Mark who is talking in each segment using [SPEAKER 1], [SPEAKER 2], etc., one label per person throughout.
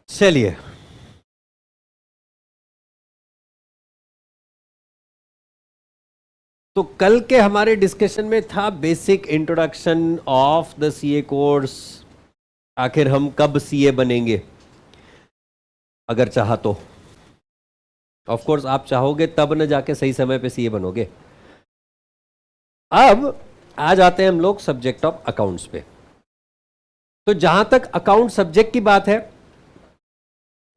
[SPEAKER 1] चलिए, तो कल के हमारे डिस्कशन में था basic introduction of the CA course. आखिर हम कब सीए बनेंगे, अगर चाहा तो। ऑफ कोर्स आप चाहोगे तब न जाके सही समय पे सीए बनोगे। अब आ जाते हैं हम लोग सब्जेक्ट ऑफ अकाउंट्स पे। तो जहां तक अकाउंट सब्जेक्ट की बात है,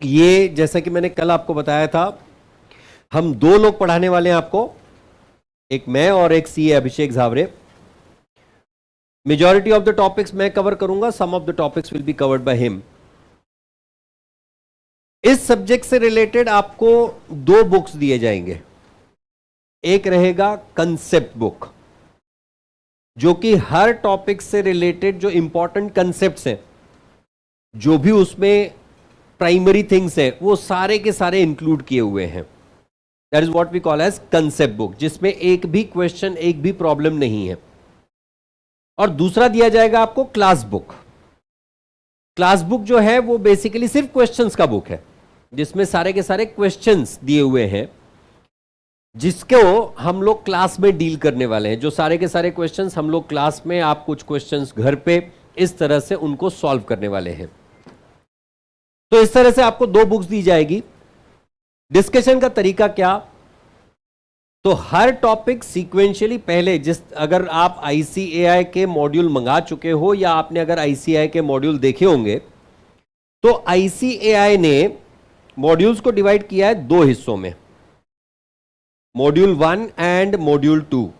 [SPEAKER 1] ये जैसा कि मैंने कल आपको बताया था, हम दो लोग पढ़ाने वाले हैं आपको, एक मैं और एक CA Abhishek Jhaware. Majority of the topics मैं कवर करूंगा, some of the topics will be covered by him. इस सब्जेक्ट से रिलेटेड आपको दो बुक्स दिए जाएंगे। एक रहेगा कंसेप्ट बुक, जो कि हर टॉपिक से रिलेटेड जो इंपॉर्टेंट कंसेप्ट्स हैं, जो भी उसमें प्राइमरी थिंग्स है, वो सारे के सारे इंक्लूड किए हुए हैं। That is what we call as concept book, जिसमें एक भी क्वेश्चन, एक भी प्रॉब्लम नहीं है। और दूसरा दिया जाएगा आपको क्लास बुक। क्लास बुक जो है वो बेसिकली सिर्फ क्वेश्चंस का बुक है, जिसमें सारे के सारे क्वेश्चंस दिए हुए हैं, जिसको हम लोग क्लास में डील करने वाले हैं। जो सारे के सारे क्वेश्चंस हम लोग क्लास में, आप कुछ क्वेश्चंस घर पे इस तरह से उनको सॉल्व करने वाले हैं। तो इस तरह से आपको दो बुक्स दी जाएगी। डिस्कशन का तरीका क्या, तो हर टॉपिक सीक्वेंशियली पहले, अगर आप आईसीएआई के मॉड्यूल मंगा चुके हो या आपने अगर आईसीएआई के मॉड्यूल देखे होंगे, तो आईसीएआई ने मॉड्यूल्स को डिवाइड किया है दो हिस्सों में, module 1 and module 2।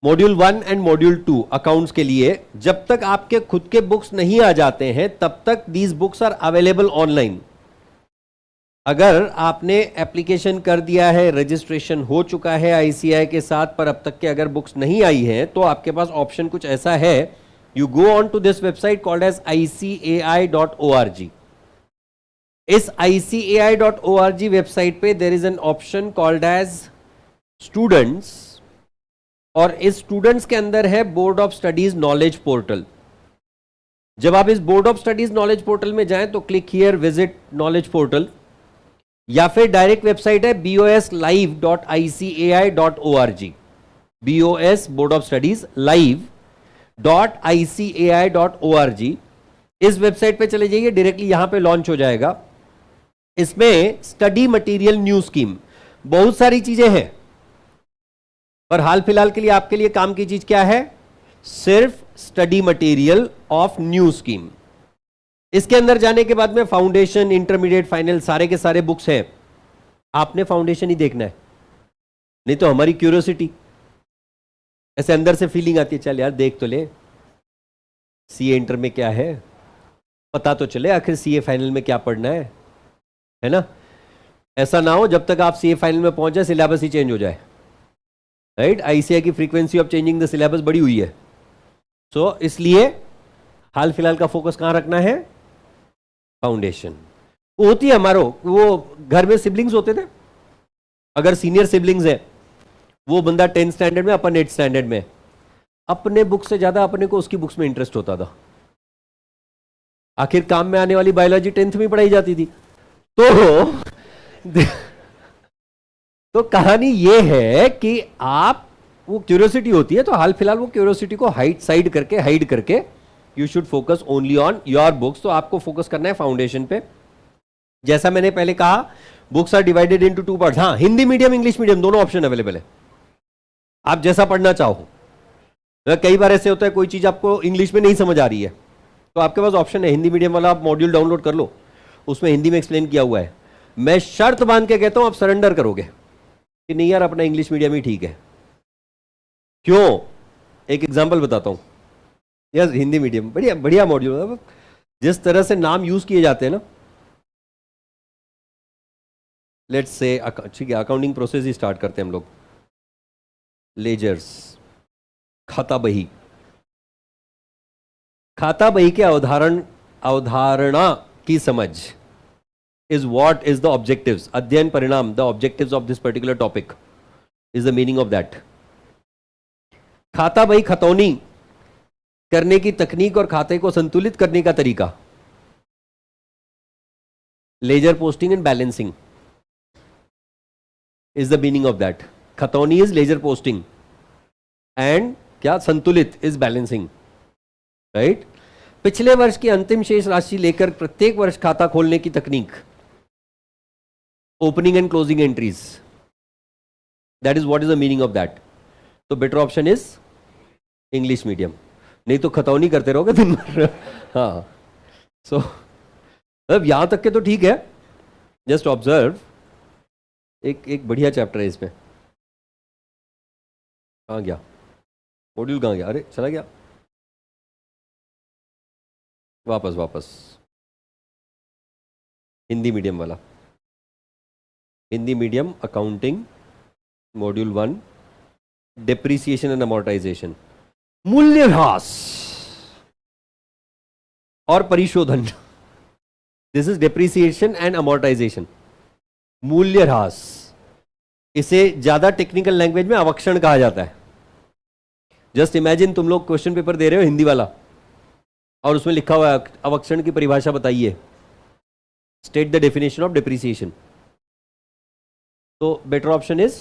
[SPEAKER 1] Module 1 and module 2 accounts के लिए, जब तक आपके खुद के बुक्स नहीं आ जाते हैं तब तक these books are available online. अगर आपने एप्लीकेशन कर दिया है, रजिस्ट्रेशन हो चुका है आईसीएआई के साथ, पर अब तक के अगर बुक्स नहीं आई हैं, तो आपके पास ऑप्शन कुछ ऐसा है, you go on to this website called as ICAI.org। इस ICAI.org वेबसाइट पे there is an option called as students, और इस स्टूडेंट्स के अंदर है board of studies knowledge portal. जब आप इस board of studies knowledge portal में जाएं तो click here visit knowledge portal, या फिर डायरेक्ट वेबसाइट है boslive.icai.org। BOS board of studies live.icai.org। इस वेबसाइट पे चले जाइए, डायरेक्टली यहां पे लॉन्च हो जाएगा। इसमें स्टडी मटेरियल न्यू स्कीम, बहुत सारी चीजें हैं, पर हाल फिलहाल के लिए आपके लिए काम की चीज क्या है, सिर्फ study material of new scheme. इसके अंदर जाने के बाद में फाउंडेशन, इंटरमीडिएट, फाइनल सारे के सारे बुक्स हैं। आपने फाउंडेशन ही देखना है, नहीं तो हमारी क्यूरियोसिटी ऐसे अंदर से फीलिंग आती है, चल यार देख तो ले सीए इंटर में क्या है, पता तो चले आखिर सीए फाइनल में क्या पढ़ना है ना। ऐसा ना हो जब तक आप सीए फाइनल में पहुंच जाए सिलेबस ही चेंज हो जाए, राइट। आईसीएआई की frequency of changing the syllabus बड़ी हुई है। सो इसलिए हाल फिलहाल का फोकस कहां रखना है, फाउंडेशन। होती है हमारो, वो घर में सिबलिंग्स होते थे, अगर सीनियर सिबलिंग्स है, वो बंदा 10th स्टैंडर्ड में, अपन 8th स्टैंडर्ड में, अपने बुक से ज्यादा अपने को उसकी बुक्स में इंटरेस्ट होता था। आखिर काम में आने वाली बायोलॉजी 10th में पढ़ाई जाती थी। तो कहानी ये है कि आप, वो क्यूरियोसिटी होती है, तो हाल फिलहाल वो क्यूरियोसिटी को हाइड करके you should focus only on your books. तो आपको फोकस करना है फाउंडेशन पे। जैसा मैंने पहले कहा, books are divided into 2 parts. हाँ, हिंदी मीडियम, इंग्लिश मीडियम, दोनों ऑप्शन अवेलेबल है, आप जैसा पढ़ना चाहो। कई बार ऐसे होता है कोई चीज आपको इंग्लिश में नहीं समझ आ रही है, तो आपके पास ऑप्शन है, हिंदी मीडियम वाला आप मॉड्यूल डाउनलोड कर लो, उसमें हिंदी में एक्सप्लेन किया हुआ है। मैं शर्त बांध के कहता हूं आप सरेंडर करोगे कि नहीं यार अपना इंग्लिश मीडियम ही ठीक है। क्यों, एक एग्जांपल बताता हूं। यस, हिंदी मीडियम बढ़िया बढ़िया मॉड्यूल, जिस तरह से नाम यूज किए जाते हैं ना, लेट्स से, ठीक है, अकाउंटिंग प्रोसेस ही स्टार्ट करते हैं हम लोग। लेजर्स, खाता बही। खाता बही के अवधारणा की समझ is what is the objectives, अध्ययन परिणाम, the objectives of this particular topic is the meaning of that। खाता बही खतौनी करने की तकनीक और खाते को संतुलित करने का तरीका, ledger posting and balancing is the meaning of that. खतौनी इज लेजर पोस्टिंग एंड क्या संतुलित इज बैलेंसिंग, राइट. पिछले वर्ष की अंतिम शेष राशि लेकर प्रत्येक वर्ष खाता खोलने की तकनीक, opening and closing entries, that is what is the meaning of that. तो better option is English medium. नहीं तो खतौनी करते रहोगे दिन भर. हाँ, सो अब यहां तक के तो ठीक है. जस्ट ऑब्जर्व, एक बढ़िया चैप्टर है इसमें. कहां गया मॉड्यूल, कहां गया, अरे चला गया. वापस हिंदी मीडियम वाला, Hindi medium accounting module 1, depreciation and amortisation, मूल्यह्रास और परिशोधन. This is depreciation and amortisation. मूल्यह्रास, इसे ज्यादा टेक्निकल लैंग्वेज में अवक्षण कहा जाता है. जस्ट इमेजिन तुम लोग क्वेश्चन पेपर दे रहे हो हिंदी वाला और उसमें लिखा हुआ है अवक्षण की परिभाषा बताइए, state the definition of depreciation. तो बेटर ऑप्शन इज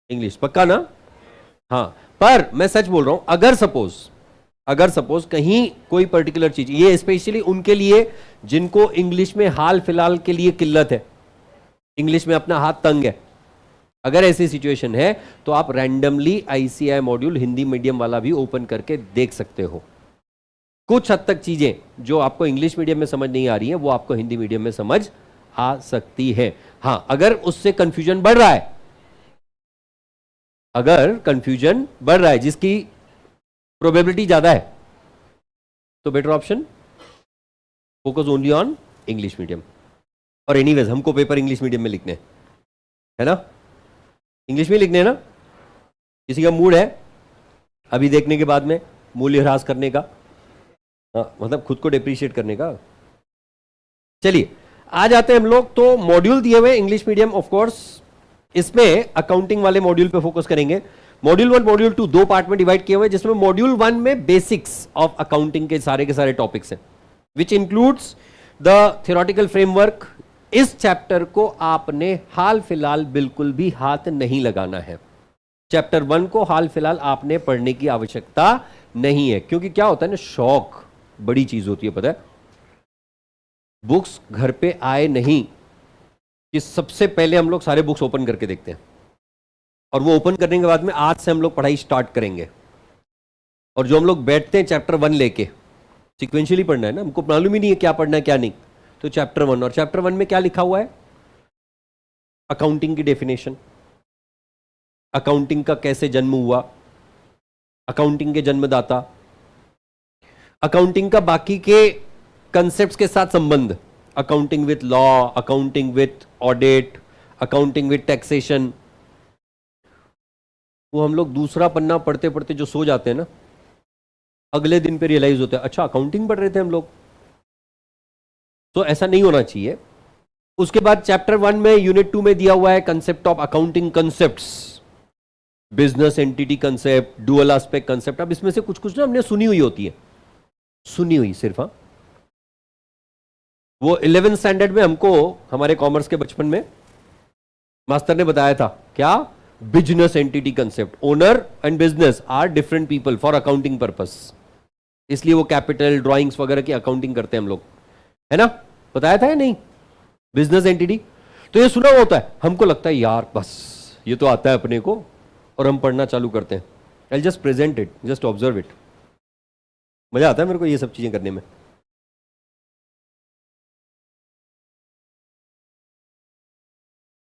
[SPEAKER 1] इंग्लिश. पक्का ना? हाँ, पर मैं सच बोल रहा हूं, अगर सपोज कहीं कोई पर्टिकुलर चीज, ये स्पेशली उनके लिए जिनको इंग्लिश में हाल फिलहाल के लिए किल्लत है, इंग्लिश में अपना हाथ तंग है, अगर ऐसी सिचुएशन है तो आप randomly ICI module Hindi medium वाला भी ओपन करके देख सकते हो. कुछ हद तक चीजें जो आपको इंग्लिश मीडियम में समझ नहीं आ रही है वो आपको हिंदी मीडियम में समझ आ सकती है. हां, अगर उससे कंफ्यूजन बढ़ रहा है, जिसकी प्रोबेबिलिटी ज्यादा है, तो better option focus only on English medium. और एनीवेज हमको पेपर इंग्लिश मीडियम में लिखने है ना, इंग्लिश में लिखने हैं ना. किसी का मूड है अभी देखने के बाद में मूल्यह्रास करने का, मतलब खुद को डिप्रिशिएट करने का. चलिए आ जाते हैं हम लोग. तो मॉड्यूल दिए हुए इंग्लिश मीडियम, ऑफ कोर्स इसमें अकाउंटिंग वाले मॉड्यूल पे फोकस करेंगे. मॉड्यूल 1 मॉड्यूल 2 दो पार्ट में डिवाइड किए हुए, जिसमें मॉड्यूल 1 में बेसिक्स ऑफ अकाउंटिंग के सारे टॉपिक्स हैं, which includes the theoretical framework. इस चैप्टर को आपने हाल फिलहाल बिल्कुल भी हाथ नहीं लगाना है. चैप्टर 1 को हाल फिलहाल आपने पढ़ने की आवश्यकता नहीं है, क्योंकि क्या होता है ना, शौक बड़ी चीज होती है, पता है. बुक्स घर पे आए नहीं कि सबसे पहले हम लोग सारे बुक्स ओपन करके देखते हैं, और वो ओपन करने के बाद में आज से हम लोग पढ़ाई स्टार्ट करेंगे. और जो हम लोग बैठते हैं चैप्टर 1 लेके, सिक्वेंशियली पढ़ना है ना, हमको मालूम ही नहीं है क्या पढ़ना है क्या नहीं. तो चैप्टर 1, और चैप्टर 1 में क्या लिखा हुआ है, अकाउंटिंग की डेफिनेशन, अकाउंटिंग का कैसे जन्म हुआ, अकाउंटिंग के जन्मदाता, अकाउंटिंग का बाकी के कंसेप्ट्स के साथ संबंध, accounting with law, accounting with audit, accounting with taxation. वो हम लोग दूसरा पन्ना पढ़ते पढ़ते जो सो जाते हैं ना, अगले दिन पे रियलाइज होता है अच्छा अकाउंटिंग पढ़ रहे थे हम लोग. तो ऐसा नहीं होना चाहिए. उसके बाद चैप्टर 1 में यूनिट 2 में दिया हुआ है concept of accounting concepts, business entity concept, dual aspect concept. अब इसमें से कुछ कुछ ना हमने सुनी हुई होती है, सुनी हुई सिर्फ. हाँ, वो 11th स्टैंडर्ड में हमको हमारे कॉमर्स के बचपन में मास्टर ने बताया था, क्या, business entity concept, owner and business are different people for accounting purpose. इसलिए वो कैपिटल ड्राइंग्स वगैरह की अकाउंटिंग करते हैं हम लोग, है ना. बताया था या नहीं, बिजनेस एंटिटी. तो ये सुना होता है, हमको लगता है यार बस ये तो आता है अपने को, और हम पढ़ना चालू करते हैं. I just present it, just observe it. मजा आता है मेरे को ये सब चीजें करने में.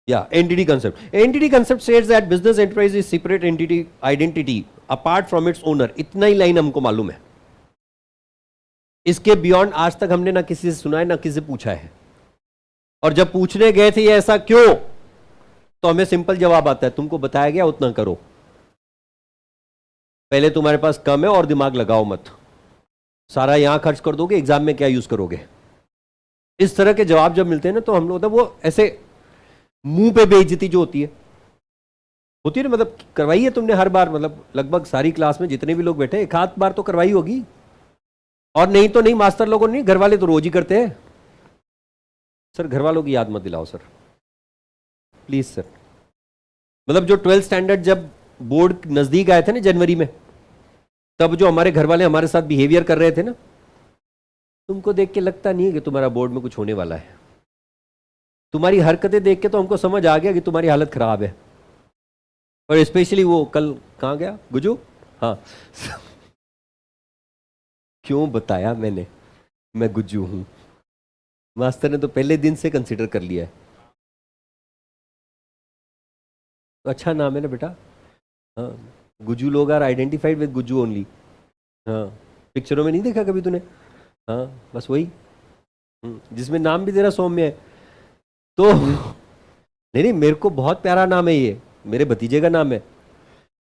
[SPEAKER 1] Yeah, entity concept. Entity concept says that business enterprise is separate identity apart from its owner. इतना ही लाइन हमको मालूम है. इसके बियॉन्ड आज तक हमने ना किसी से सुना है ना किसी से पूछा है. और जब पूछने गए थे ये ऐसा क्यों, तो हमें सिंपल जवाब आता है, तुमको बताया गया उतना करो. पहले तुम्हारे पास कम है और दिमाग लगाओ मत, सारा यहां खर्च कर दोगे, एग्जाम में क्या यूज करोगे. इस तरह के जवाब जब मिलते हैं ना, तो हम लोग वो ऐसे मुंह पे बेइज्जती जो होती है ना, मतलब करवाई है तुमने हर बार, मतलब लगभग सारी क्लास में जितने भी लोग बैठे एक आध बार तो करवाई होगी. और नहीं तो नहीं, मास्टर लोगों ने, घर वाले तो रोज ही करते हैं. सर घर वालों की याद मत दिलाओ सर, प्लीज सर। मतलब जो 12th स्टैंडर्ड जब बोर्ड नजदीक आए थे ना जनवरी में, तब जो हमारे घर वाले हमारे साथ बिहेवियर कर रहे थे ना, तुमको देख के लगता नहीं है कि तुम्हारा बोर्ड में कुछ होने वाला है। तुम्हारी हरकतें देख के तो हमको समझ आ गया कि तुम्हारी हालत खराब है। और स्पेशली वो कल कहाँ गया गुजू, हाँ क्यों बताया मैंने मैं गुज्जू हूं, मास्टर ने तो पहले दिन से कंसिडर कर लिया है। तो अच्छा नाम है ना बेटा, हाँ गुज्जू लोग are identified with Gujju only. हाँ पिक्चरों में नहीं देखा कभी तूने, हाँ बस वही जिसमें नाम भी तेरा सौम्य है। तो नहीं नहीं मेरे को बहुत प्यारा नाम है ये, मेरे भतीजे का नाम है,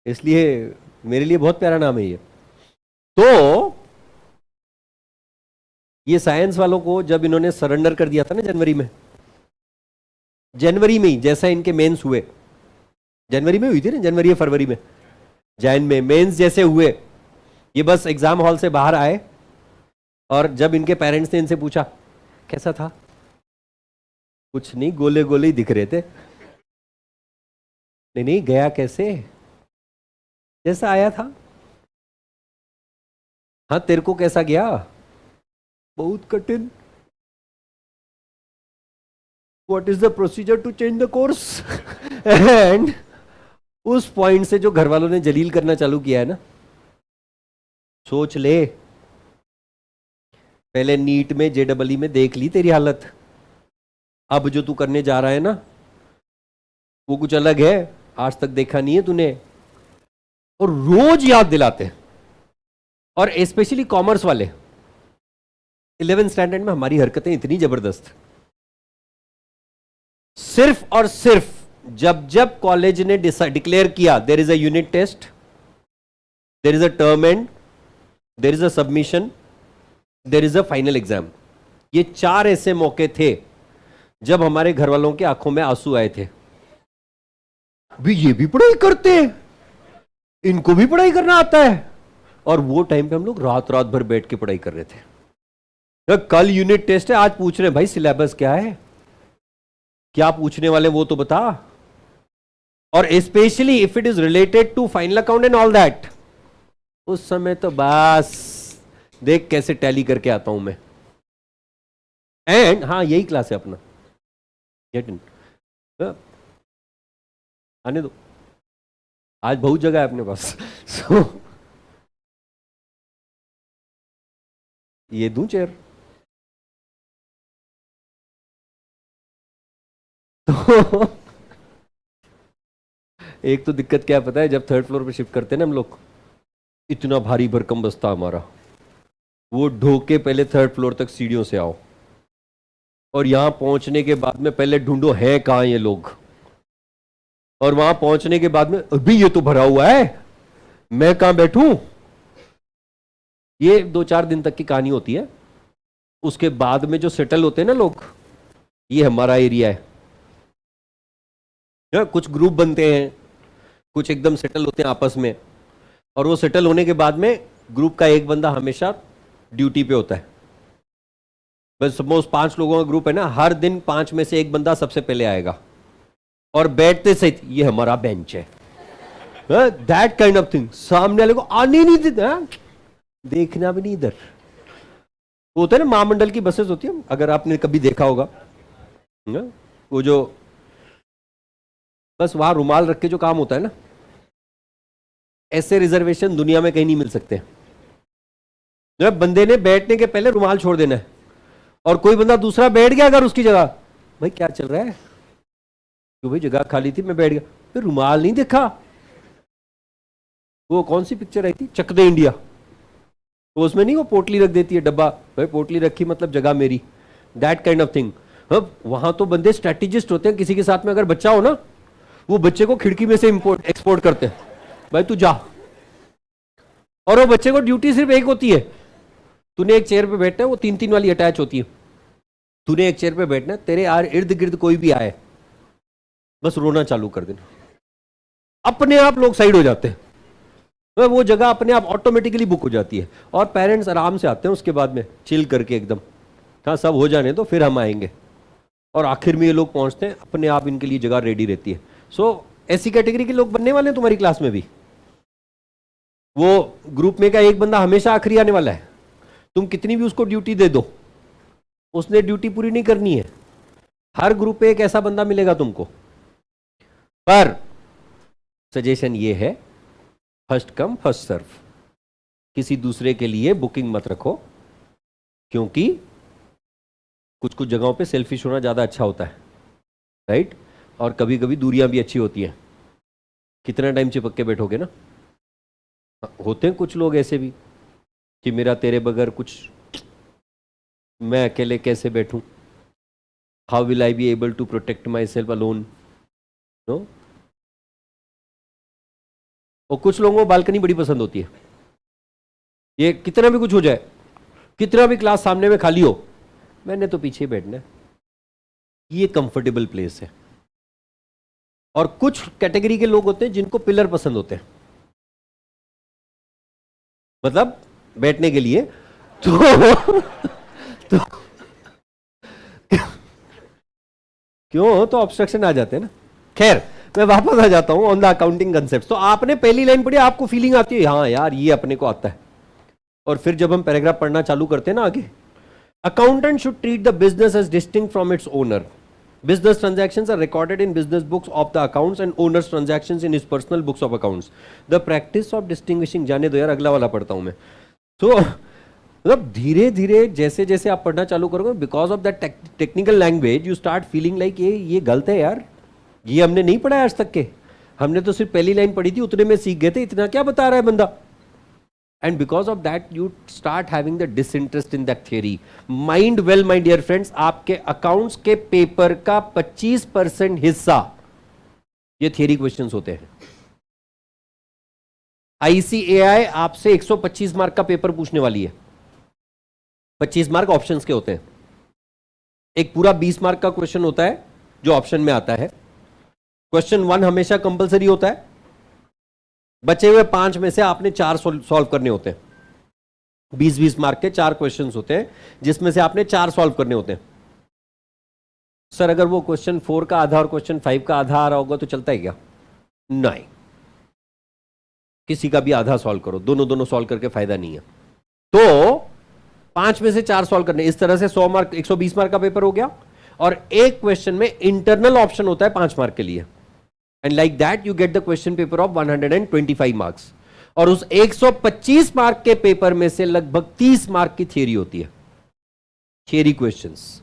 [SPEAKER 1] इसलिए मेरे लिए बहुत प्यारा नाम है ये। तो ये साइंस वालों को जब इन्होंने सरेंडर कर दिया था ना जनवरी में ही, जैसा इनके मेंस हुए, जनवरी में हुई थी ना, जनवरी या फरवरी में, जैन में मेंस जैसे हुए, ये बस एग्जाम हॉल से बाहर आए और जब इनके पेरेंट्स ने इनसे पूछा कैसा था, कुछ नहीं गोले गोले ही दिख रहे थे। नहीं नहीं गया कैसे, जैसा आया था। हाँ तेरे को कैसा गया, बहुत कठिन। What is the procedure to change the course. And उस पॉइंट से जो घर वालों ने जलील करना चालू किया है ना, सोच ले, पहले नीट में जेडबलई में देख ली तेरी हालत, अब जो तू करने जा रहा है ना वो कुछ अलग है, आज तक देखा नहीं है तूने। और रोज याद दिलाते, और स्पेशली कॉमर्स वाले 11th स्टैंडर्ड में हमारी हरकतें इतनी जबरदस्त, सिर्फ और सिर्फ जब जब कॉलेज ने डिक्लेयर किया there is a unit test, there is a term end, there is a submission, there is a final exam, ये 4 ऐसे मौके थे जब हमारे घर वालों की आंखों में आंसू आए थे। भी ये भी पढ़ाई करते हैं, इनको भी पढ़ाई करना आता है। और वो टाइम पे हम लोग रात रात भर बैठ के पढ़ाई कर रहे थे। तो कल यूनिट टेस्ट है, आज पूछ रहे हैं भाई सिलेबस क्या है, क्या पूछने वाले वो तो बता। और specially if it is related to final account and all that, उस समय तो बस देख कैसे टैली करके आता हूं मैं। एंड हाँ यही क्लास है अपना, गेट इन, आने दो, आज बहुत जगह है अपने पास। so, ये दूं चेयर। तो एक तो दिक्कत क्या पता है, जब 3rd फ्लोर पे शिफ्ट करते हैं ना हम लोग, इतना भारी भरकम बस्ता हमारा, वो ढोके पहले 3rd फ्लोर तक सीढ़ियों से आओ, और यहां पहुंचने के बाद में पहले ढूंढो है कहां ये लोग, और वहां पहुंचने के बाद में अभी ये तो भरा हुआ है, मैं कहां बैठूं। ये 2-4 दिन तक की कहानी होती है। उसके बाद में जो सेटल होते हैं ना लोग, ये हमारा एरिया है, कुछ ग्रुप बनते हैं, कुछ एकदम सेटल होते हैं आपस में, और वो सेटल होने के बाद में ग्रुप का एक बंदा हमेशा ड्यूटी पे होता है। बस सपोज 5 लोगों का ग्रुप है ना, हर दिन 5 में से एक बंदा सबसे पहले आएगा, और बैठते सहित ये हमारा बेंच है, दैट काइंड ऑफ थिंग। सामने वाले को आने नहीं देता, देखना भी नहीं इधर। वो होता है ना महामंडल की बसेस होती है, अगर आपने कभी देखा होगा, वो जो बस वहां रुमाल रख के जो काम होता है ना, ऐसे रिजर्वेशन दुनिया में कहीं नहीं मिल सकते। जब बंदे ने बैठने के पहले रुमाल छोड़ देना है, और कोई बंदा दूसरा बैठ गया अगर उसकी जगह, भाई क्या चल रहा है, तो भाई जगह खाली थी मैं बैठ गया, फिर रुमाल नहीं देखा। वो कौन सी पिक्चर आई थी, चक दे इंडिया, तो उसमें नहीं वो पोटली रख देती है डब्बा, भाई पोटली रखी मतलब जगह मेरी, दैट काइंड ऑफ थिंग। अब वहां तो बंदे स्ट्रेटेजिस्ट होते हैं, किसी के साथ में अगर बच्चा हो ना, वो बच्चे को खिड़की में से एक्सपोर्ट करते हैं, भाई तू जा। और वो बच्चे को ड्यूटी सिर्फ एक होती है, तूने एक चेयर पे बैठना है, वो 3-3 वाली अटैच होती है, तूने एक चेयर पे बैठना है, तेरे यार इर्द गिर्द कोई भी आए बस रोना चालू कर देना, अपने आप लोग साइड हो जाते हैं, वो जगह अपने आप ऑटोमेटिकली बुक हो जाती है, और पेरेंट्स आराम से आते हैं उसके बाद में चिल करके एकदम, हाँ सब हो जाने तो फिर हम आएंगे। और आखिर में ये लोग पहुंचते हैं, अपने आप इनके लिए जगह रेडी रहती है। सो ऐसी कैटेगरी के लोग बनने वाले हैं तुम्हारी क्लास में भी। वो ग्रुप में का एक बंदा हमेशा आखिरी आने वाला है, तुम कितनी भी उसको ड्यूटी दे दो, उसने ड्यूटी पूरी नहीं करनी है। हर ग्रुप पे एक ऐसा बंदा मिलेगा तुमको। पर सजेशन ये है, फर्स्ट कम फर्स्ट सर्व। किसी दूसरे के लिए बुकिंग मत रखो, क्योंकि कुछ कुछ जगहों पे सेल्फिश होना ज्यादा अच्छा होता है, राइट। और कभी कभी दूरियां भी अच्छी होती हैं। कितना टाइम चिपक के बैठोगे ना। होते हैं कुछ लोग ऐसे भी कि मेरा तेरे बगैर कुछ, मैं अकेले कैसे बैठूं, how will I be able to protect myself alone, no. और कुछ लोगों को बालकनी बड़ी पसंद होती है। ये कितना भी कुछ हो जाए, कितना भी क्लास सामने में खाली हो, मैंने तो पीछे बैठना है। ये कंफर्टेबल प्लेस है। और कुछ कैटेगरी के लोग होते हैं जिनको पिलर पसंद होते हैं, मतलब बैठने के लिए। तो क्यों, तो ऑब्स्ट्रक्शन आ जाते हैं ना। खैर, मैं वापस आ जाता हूं ऑन द अकाउंटिंग कंसेप्ट। तो आपने पहली लाइन पढ़ी, आपको फीलिंग आती है हाँ यार ये अपने को आता है। और फिर जब हम पैराग्राफ पढ़ना चालू करते हैं ना आगे, accountant should treat the business as distinct from its owner. Business transactions are recorded in business books of the accounts and owner's transactions in his personal books of accounts. The practice of distinguishing, जाने दो यार, अगला वाला पढ़ता हूं मैं। तो मतलब धीरे धीरे जैसे जैसे आप पढ़ना चालू करोगे, because of that technical language you start feeling like ये गलत है यार, ये हमने नहीं पढ़ा आज तक के, हमने तो सिर्फ पहली लाइन पढ़ी थी, उतने में सीख गए थे, इतना क्या बता रहा है बंदा। And because of that you start having the disinterest in that theory. Mind well my dear friends, आपके अकाउंट्स के पेपर का 25% हिस्सा ये थियरी क्वेश्चंस होते हैं। ICAI आपसे 125 मार्क का पेपर पूछने वाली है। 25 मार्क ऑप्शंस के होते हैं, एक पूरा 20 मार्क का क्वेश्चन होता है जो ऑप्शन में आता है। क्वेश्चन 1 हमेशा कंपलसरी होता है, बचे हुए 5 में से आपने 4 सॉल्व करने होते हैं। 20-20 मार्क के 4 क्वेश्चंस होते हैं जिसमें से आपने 4 सॉल्व करने होते हैं। सर अगर वो क्वेश्चन 4 का आधा और क्वेश्चन 5 का आधा आ रहा होगा तो चलता है क्या? नहीं, किसी का भी आधा सॉल्व करो, दोनों दोनों सॉल्व करके फायदा नहीं है। तो 5 में से 4 सॉल्व करने, इस तरह से 100 मार्क 120 मार्क का पेपर हो गया। और एक क्वेश्चन में इंटरनल ऑप्शन होता है 5 मार्क के लिए, and like that you get the question paper of 125 marks. और उस 125 मार्क के पेपर में से लगभग 30 मार्क की थियरी होती है, थियरी क्वेश्चंस,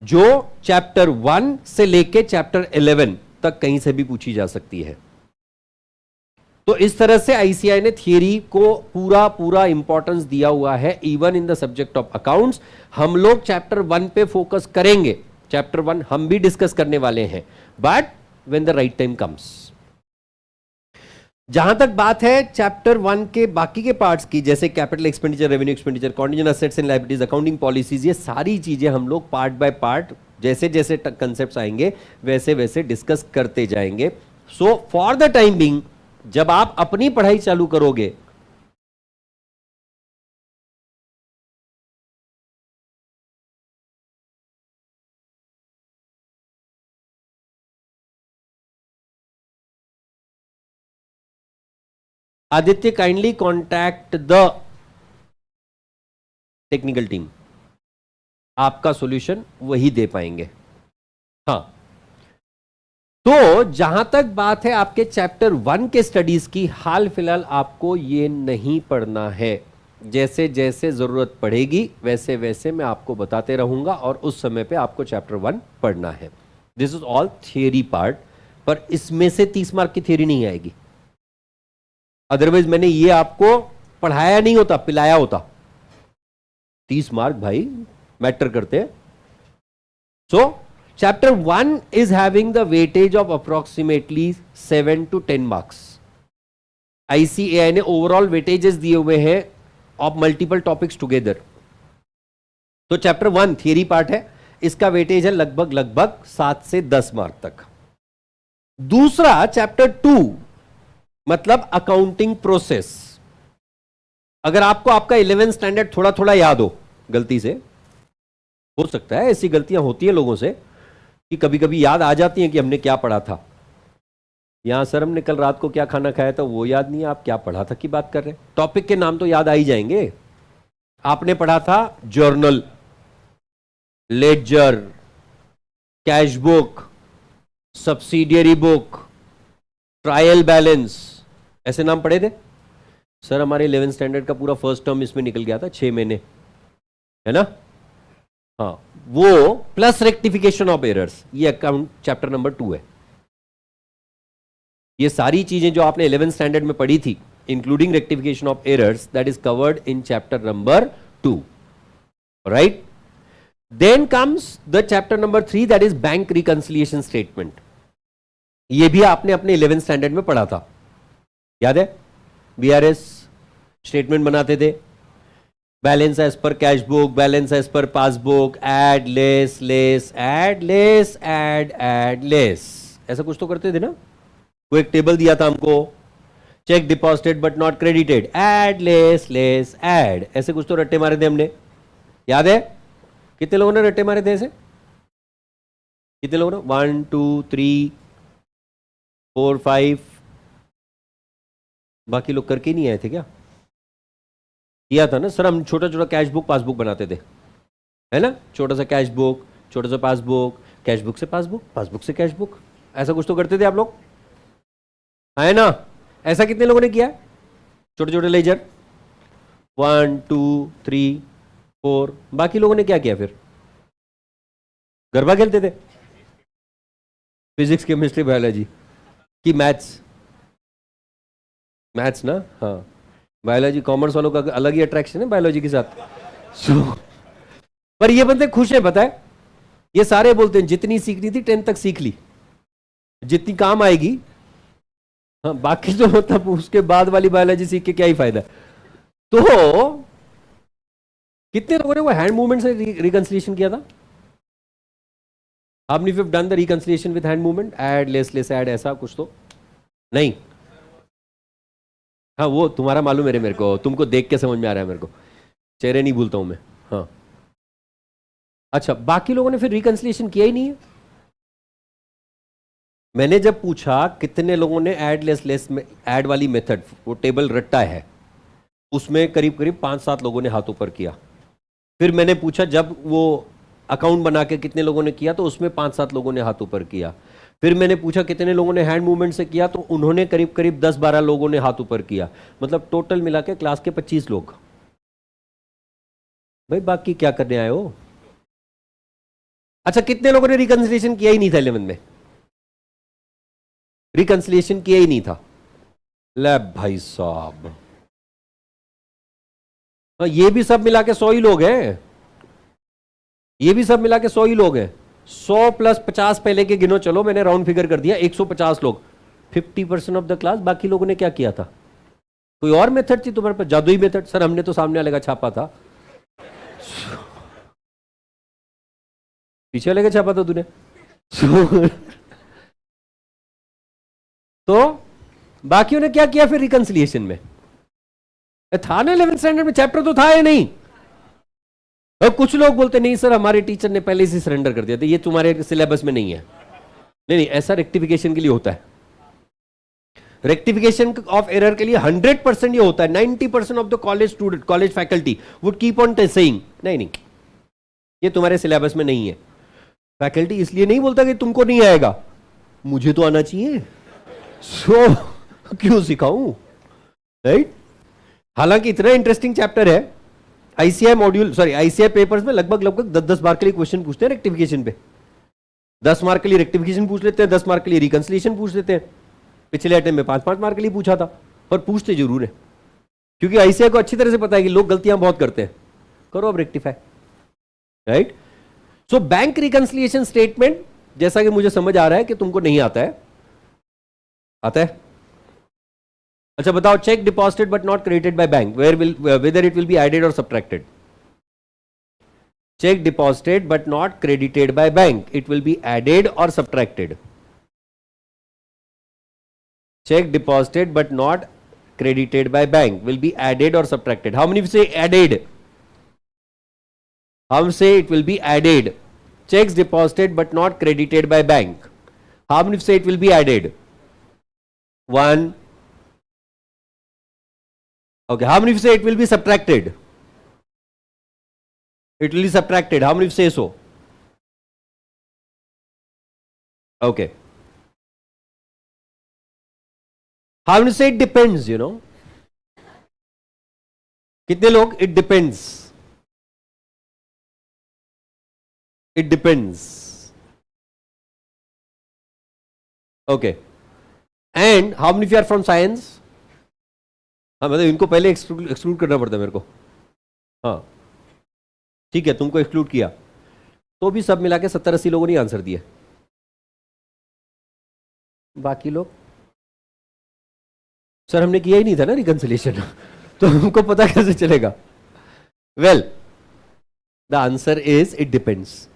[SPEAKER 1] जो चैप्टर 1 से लेके चैप्टर 11 तक कहीं से भी पूछी जा सकती है। तो इस तरह से आईसीआई ने थियरी को पूरा पूरा इंपॉर्टेंस दिया हुआ है, even in the subject of accounts. हम लोग चैप्टर 1 पे फोकस करेंगे, चैप्टर 1 हम भी डिस्कस करने वाले हैं, but when the right time comes. जहां तक बात है चैप्टर 1 के बाकी के पार्ट्स की, जैसे capital expenditure, revenue expenditure, contingent assets and liabilities, accounting policies, ये सारी चीजें हम लोग पार्ट बाय पार्ट जैसे जैसे कंसेप्ट्स आएंगे वैसे वैसे डिस्कस करते जाएंगे। So for the time being, जब आप अपनी पढ़ाई चालू करोगे, Aditya kindly contact the technical team, आपका सॉल्यूशन वही दे पाएंगे। हाँ, तो जहां तक बात है आपके चैप्टर 1 के स्टडीज की, हाल फिलहाल आपको ये नहीं पढ़ना है। जैसे जैसे जरूरत पड़ेगी वैसे वैसे मैं आपको बताते रहूंगा, और उस समय पे आपको चैप्टर 1 पढ़ना है। This is all theory part, पर इसमें से 30 मार्क की थियरी नहीं आएगी। अदरवाइज मैंने ये आपको पढ़ाया नहीं होता, पिलाया होता। 30 मार्क भाई मैटर करते हैं। सो chapter 1 is having the weightage of approximately 7 to 10 marks. ICAI ने ओवरऑल वेटेजेस दिए हुए हैं ऑफ मल्टीपल टॉपिक्स टुगेदर। तो चैप्टर 1 थियरी पार्ट है, इसका वेटेज है लगभग 7 से 10 मार्क तक। दूसरा चैप्टर 2 मतलब अकाउंटिंग प्रोसेस। अगर आपको आपका 11th स्टैंडर्ड थोड़ा थोड़ा याद हो गलती से, हो सकता है, ऐसी गलतियां होती है लोगों से कि कभी कभी याद आ जाती हैं कि हमने क्या पढ़ा था। यहां सर हमने कल रात को क्या खाना खाया था वो याद नहीं है, आप क्या पढ़ा था की बात कर रहे हैं। टॉपिक के नाम तो याद आ ही जाएंगे। आपने पढ़ा था journal, ledger, cash book, subsidiary book, trial balance, ऐसे नाम पढ़े थे सर। हमारे 11th स्टैंडर्ड का पूरा फर्स्ट टर्म इसमें निकल गया था, 6 महीने, है ना। हाँ, वो प्लस रेक्टिफिकेशन ऑफ एरर्स, ये अकाउंट चैप्टर नंबर 2 है। ये सारी चीजें जो आपने 11th स्टैंडर्ड में पढ़ी थी, including rectification of errors, that is covered in chapter number 2, right. Then comes the chapter number 3, that is bank reconciliation statement. ये भी आपने अपने 11th स्टैंडर्ड में पढ़ा था, याद है। बीआरएस स्टेटमेंट बनाते थे, balance as per cash book, balance as per passbook, add less less, add less add less, ऐसा कुछ तो करते थे ना। वो एक टेबल दिया था हमको, cheque deposited but not credited, add less less add, ऐसे कुछ तो रट्टे मारे थे हमने, याद है। कितने लोगों ने रट्टे मारे थे ऐसे, कितने लोगों ने? 1 2 3 4 5, बाकी लोग करके नहीं आए थे क्या? किया था ना सर, हम छोटा छोटा कैश बुक पासबुक बनाते थे, है ना। छोटा सा कैश बुक, छोटा सा पासबुक, कैश बुक से पासबुक, पासबुक से कैश बुक, ऐसा कुछ तो करते थे आप लोग, है ना। ऐसा कितने लोगों ने किया? छोटे छोटे लेजर 1 2 3 4, बाकी लोगों ने क्या किया फिर? गरबा खेलते थे, फिजिक्स केमिस्ट्री बायोलॉजी की मैथ्स, मैथ्स ना, हाँ। बायोलॉजी कॉमर्स वालों का अलग ही अट्रैक्शन है बायोलॉजी के साथ। पर ये बंदे खुश है, पता है। ये सारे बोलते हैं जितनी सीखनी थी 10th तक सीख ली, जितनी काम आएगी, हाँ, बाकी तो मतलब उसके बाद वाली बायोलॉजी सीख के क्या ही फायदा। तो कितने लोगों ने वो हैंड मूवमेंट से रिकंसिलिएशन किया था? आपने फिर done the reconciliation with hand movement, add less less add, ऐसा कुछ तो नहीं। हाँ, वो तुम्हारा मालूम है मेरे को, तुमको देख के समझ में आ रहा है मेरे को, चेहरे नहीं भूलता हूं मैं, हाँ। अच्छा, बाकी लोगों ने फिर रिकंसिलिएशन किया ही नहीं है। मैंने जब पूछा कितने लोगों ने ऐड लेस लेस में, ऐड वाली मेथड, वो टेबल रट्टा है, उसमें करीब करीब 5-7 लोगों ने हाथ ऊपर किया। फिर मैंने पूछा जब वो अकाउंट बना के कितने लोगों ने किया, तो उसमें 5-7 लोगों ने हाथ ऊपर किया। फिर मैंने पूछा कितने लोगों ने हैंड मूवमेंट से किया, तो उन्होंने करीब करीब 10-12 लोगों ने हाथ ऊपर किया। मतलब टोटल मिला के क्लास के 25 लोग। भाई बाकी क्या करने आए हो? अच्छा, कितने लोगों ने रिकंसिलिएशन किया ही नहीं था 11 में? रिकंसिलिएशन किया ही नहीं था। ले भाई साहब, ये भी सब मिला के 100 ही लोग हैं, ये भी सब मिला के 100 ही लोग हैं। 100 प्लस 50 पहले के गिनो, चलो मैंने राउंड फिगर कर दिया, 150 लोग, 50% ऑफ द क्लास। बाकी लोगों ने क्या किया था? कोई और मेथड थी तुम्हारे पास, जादुई मेथड? सर हमने तो सामने वाले का छापा था, पीछे वाले का छापा था तूने। तो बाकियों ने क्या किया फिर रिकंसिलिएशन में? था ना 11th स्टैंडर्ड में, चैप्टर तो था या नहीं? और कुछ लोग बोलते नहीं सर हमारे टीचर ने पहले से सरेंडर कर दिया था, ये तुम्हारे सिलेबस में नहीं है। नहीं नहीं, ऐसा रेक्टिफिकेशन के लिए होता है। रेक्टिफिकेशन ऑफ एरर के लिए 100% ये होता है। 90% of the college student, college faculty would keep on saying नहीं नहीं ये तुम्हारे सिलेबस में नहीं है। फैकल्टी इसलिए नहीं बोलता कि तुमको नहीं आएगा, मुझे तो आना चाहिए, क्यों सिखाऊं, राइट। हालांकि इतना इंटरेस्टिंग चैप्टर है। ICI module, sorry ICI papers में लगभग 10-10 मार्क के लिए क्वेश्चन पूछते हैं रेक्टिफिकेशन पे। 10 मार्क के लिए रेक्टिफिकेशन पूछ लेते हैं, 10 मार्क के लिए रिकंसिलिएशन पूछ लेते हैं। पिछले अटेम्प्ट में 5-5 मार्क के लिए पूछा था, और पूछते जरूर है, क्योंकि आईसीआई को अच्छी तरह से पता है कि लोग गलतियां बहुत करते हैं। करो अब rectify, right. So bank reconciliation statement, जैसा कि मुझे समझ आ रहा है कि तुमको नहीं आता है, आता है। अच्छा बताओ, cheque deposited but not credited by bank, whether it will be added और subtracted? Cheque deposited but not credited by bank, it will be added और subtracted? Check deposited but not credited by bank will be added or subtracted. How many say added? How say it will be added? Checks deposited but not credited by bank. How many say it will be added? 1. Okay. How many say it will be subtracted? It will be subtracted. How many say so? Okay. How many say it depends, you know? कितने लोग it depends? It depends. Okay. And how many of you are from science? हाँ मतलब इनको पहले exclude करना पड़ता है मेरे को. हाँ ठीक है, तुमको एक्सक्लूड किया तो भी सब मिला के 70-80 लोगों ने आंसर दिए. बाकी लोग सर हमने किया ही नहीं था ना रिकंसिलिएशन तो हमको पता कैसे चलेगा? Well the answer is it depends.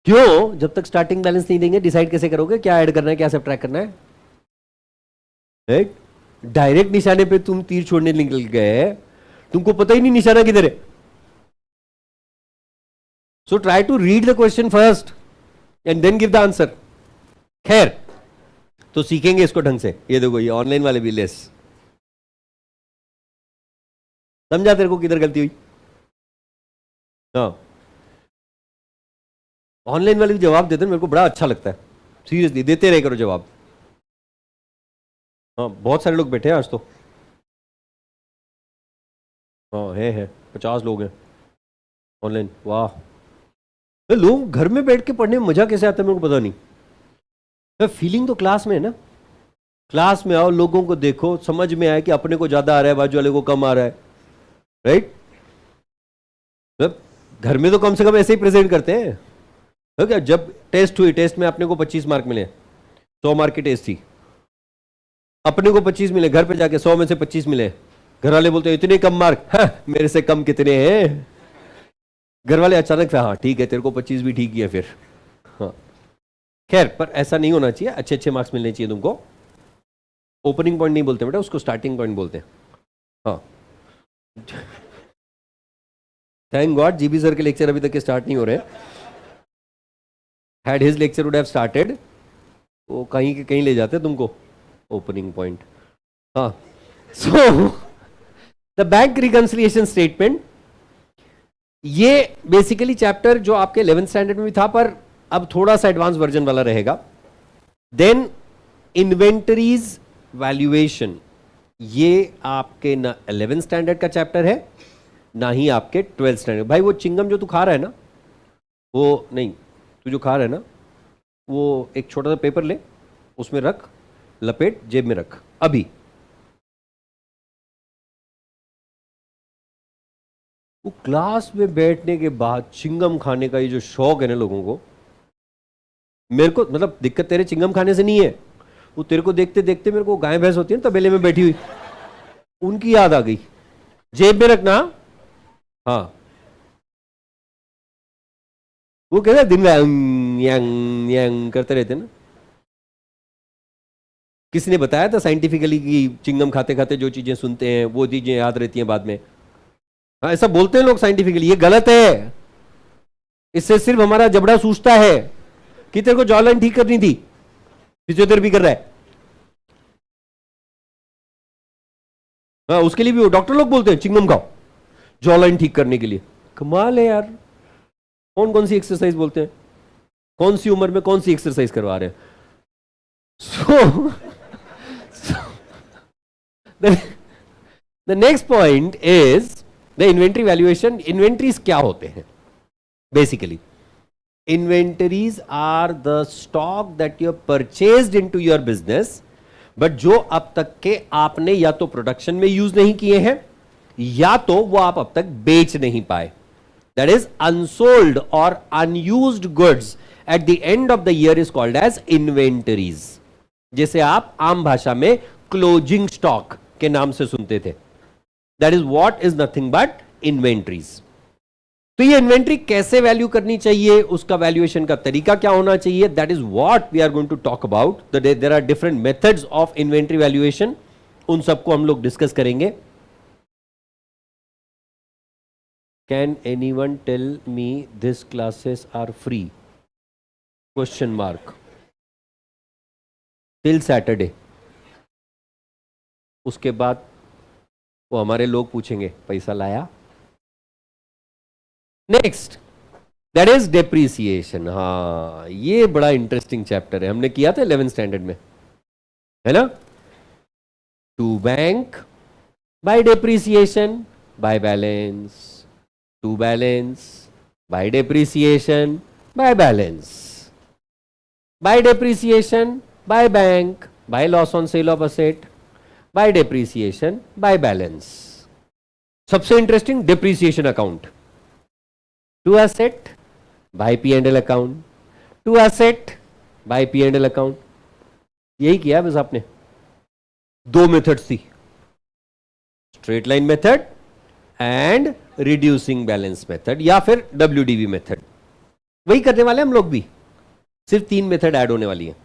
[SPEAKER 1] क्यों? जब तक स्टार्टिंग बैलेंस नहीं देंगे डिसाइड कैसे करोगे क्या ऐड करना है क्या सब्ट्रैक्ट करना है? राइट. डायरेक्ट निशाने पे तुम तीर छोड़ने निकल गए, तुमको पता ही नहीं निशाना किधर है. So try to read the question first and then give the answer. खैर तो सीखेंगे इसको ढंग से. ये देखो ये ऑनलाइन वाले भी लेस. समझा तेरे को किधर गलती हुई? हाँ ऑनलाइन वाले भी जवाब देते हैं, मेरे को बड़ा अच्छा लगता है. सीरियसली देते रहे करो जवाब. हाँ बहुत सारे लोग बैठे हैं आज तो. हाँ है 50 लोग हैं ऑनलाइन. वाह. लोग घर में बैठ के पढ़ने में मजा कैसे आता है मेरे को पता नहीं. फीलिंग तो क्लास में है ना. क्लास में आओ, लोगों को देखो, समझ में आए कि अपने को ज्यादा आ रहा है बाजू वाले को कम आ रहा है. राइट. घर में तो कम से कम ऐसे ही प्रेजेंट करते हैं. ओके जब टेस्ट हुई, टेस्ट में अपने को 25 मार्क मिले, 100 मार्क की टेस्ट थी, अपने को 25 मिले, घर पे जाके 100 में से 25 मिले, घर वाले बोलते हैं इतने कम मार्क. हाँ, मेरे से कम कितने हैं? घर वाले अचानक से हाँ ठीक है तेरे को 25 भी ठीक ही है फिर. हाँ खैर पर ऐसा नहीं होना चाहिए. अच्छे अच्छे मार्क्स मिलने चाहिए तुमको. ओपनिंग पॉइंट नहीं बोलते बेटा, उसको स्टार्टिंग पॉइंट बोलते हैं. हाँ थैंक गॉड जीबी सर के लेक्चर अभी तक के स्टार्ट नहीं हो रहे. Had his lecture would have started, वो कहीं के कहीं ले जाते तुमको. Opening point. हाँ so the bank reconciliation statement, ये बेसिकली चैप्टर जो आपके 11th स्टैंडर्ड में भी था पर अब थोड़ा सा एडवांस वर्जन वाला रहेगा. देन इन्वेंटरीज वैल्यूएशन, ये आपके ना 11th स्टैंडर्ड का चैप्टर है ना ही आपके 12th स्टैंडर्ड. भाई वो चिंगम जो तू खा रहा है ना, वो नहीं, तू जो खा रहा है ना वो एक छोटा सा पेपर ले, उसमें रख, लपेट, जेब में रख अभी. वो क्लास में बैठने के बाद चिंगम खाने का ये जो शौक है ना लोगों को, मेरे को मतलब दिक्कत तेरे चिंगम खाने से नहीं है, वो तेरे को देखते देखते मेरे को गाय भैंस होती है ना तबेले में बैठी हुई, उनकी याद आ गई. जेब में रखना. हाँ वो कहते हैं दिन में यंग यंग करते रहते ना. किसी ने बताया था साइंटिफिकली कि चिंगम खाते खाते जो चीजें सुनते हैं वो चीजें याद रहती हैं बाद में. हाँ ऐसा बोलते हैं लोग साइंटिफिकली, ये गलत है. इससे सिर्फ हमारा जबड़ा सूझता है कि तेरे को जॉ लाइन ठीक करनी थी, फिजियोथेरेपी कर रहा है. हाँ उसके लिए भी वो डॉक्टर लोग बोलते हैं चिंगम खाओ जॉ लाइन ठीक करने के लिए. कमाल है यार. कौन कौन सी एक्सरसाइज बोलते हैं, कौन सी उम्र में कौन सी एक्सरसाइज करवा रहे हैं. The next point is the inventory valuation. Inventories क्या होते हैं? Basically inventories are the stock that you purchased into your business, but जो अब तक के आपने या तो प्रोडक्शन में यूज नहीं किए हैं या तो वो आप अब तक बेच नहीं पाए. दैट इज अनसोल्ड और unused goods at the end of the year is called as inventories. जैसे आप आम भाषा में क्लोजिंग स्टॉक के नाम से सुनते थे. That is what is nothing but inventories. तो ये इन्वेंट्री कैसे वैल्यू करनी चाहिए, उसका वैल्यूएशन का तरीका क्या होना चाहिए, that is what we are going to talk about. There are different methods of inventory valuation, उन सबको हम लोग डिस्कस करेंगे. Can anyone tell me this classes are free? Question mark. Till Saturday. उसके बाद वो हमारे लोग पूछेंगे पैसा लाया? Next, that is depreciation. हाँ, ये बड़ा इंटरेस्टिंग चैप्टर है, हमने किया था 11th स्टैंडर्ड में, है ना? To bank by depreciation by balance, to balance by depreciation by balance, by depreciation by bank by loss on sale of asset, by depreciation by balance. सबसे interesting depreciation account, to asset by P and L account, to asset by P and L account. यही किया बस आपने। दो methods थी, straight line method and reducing balance method, या फिर WDV method. वही करने वाले हम लोग भी, सिर्फ 3 मेथड ऐड होने वाली है।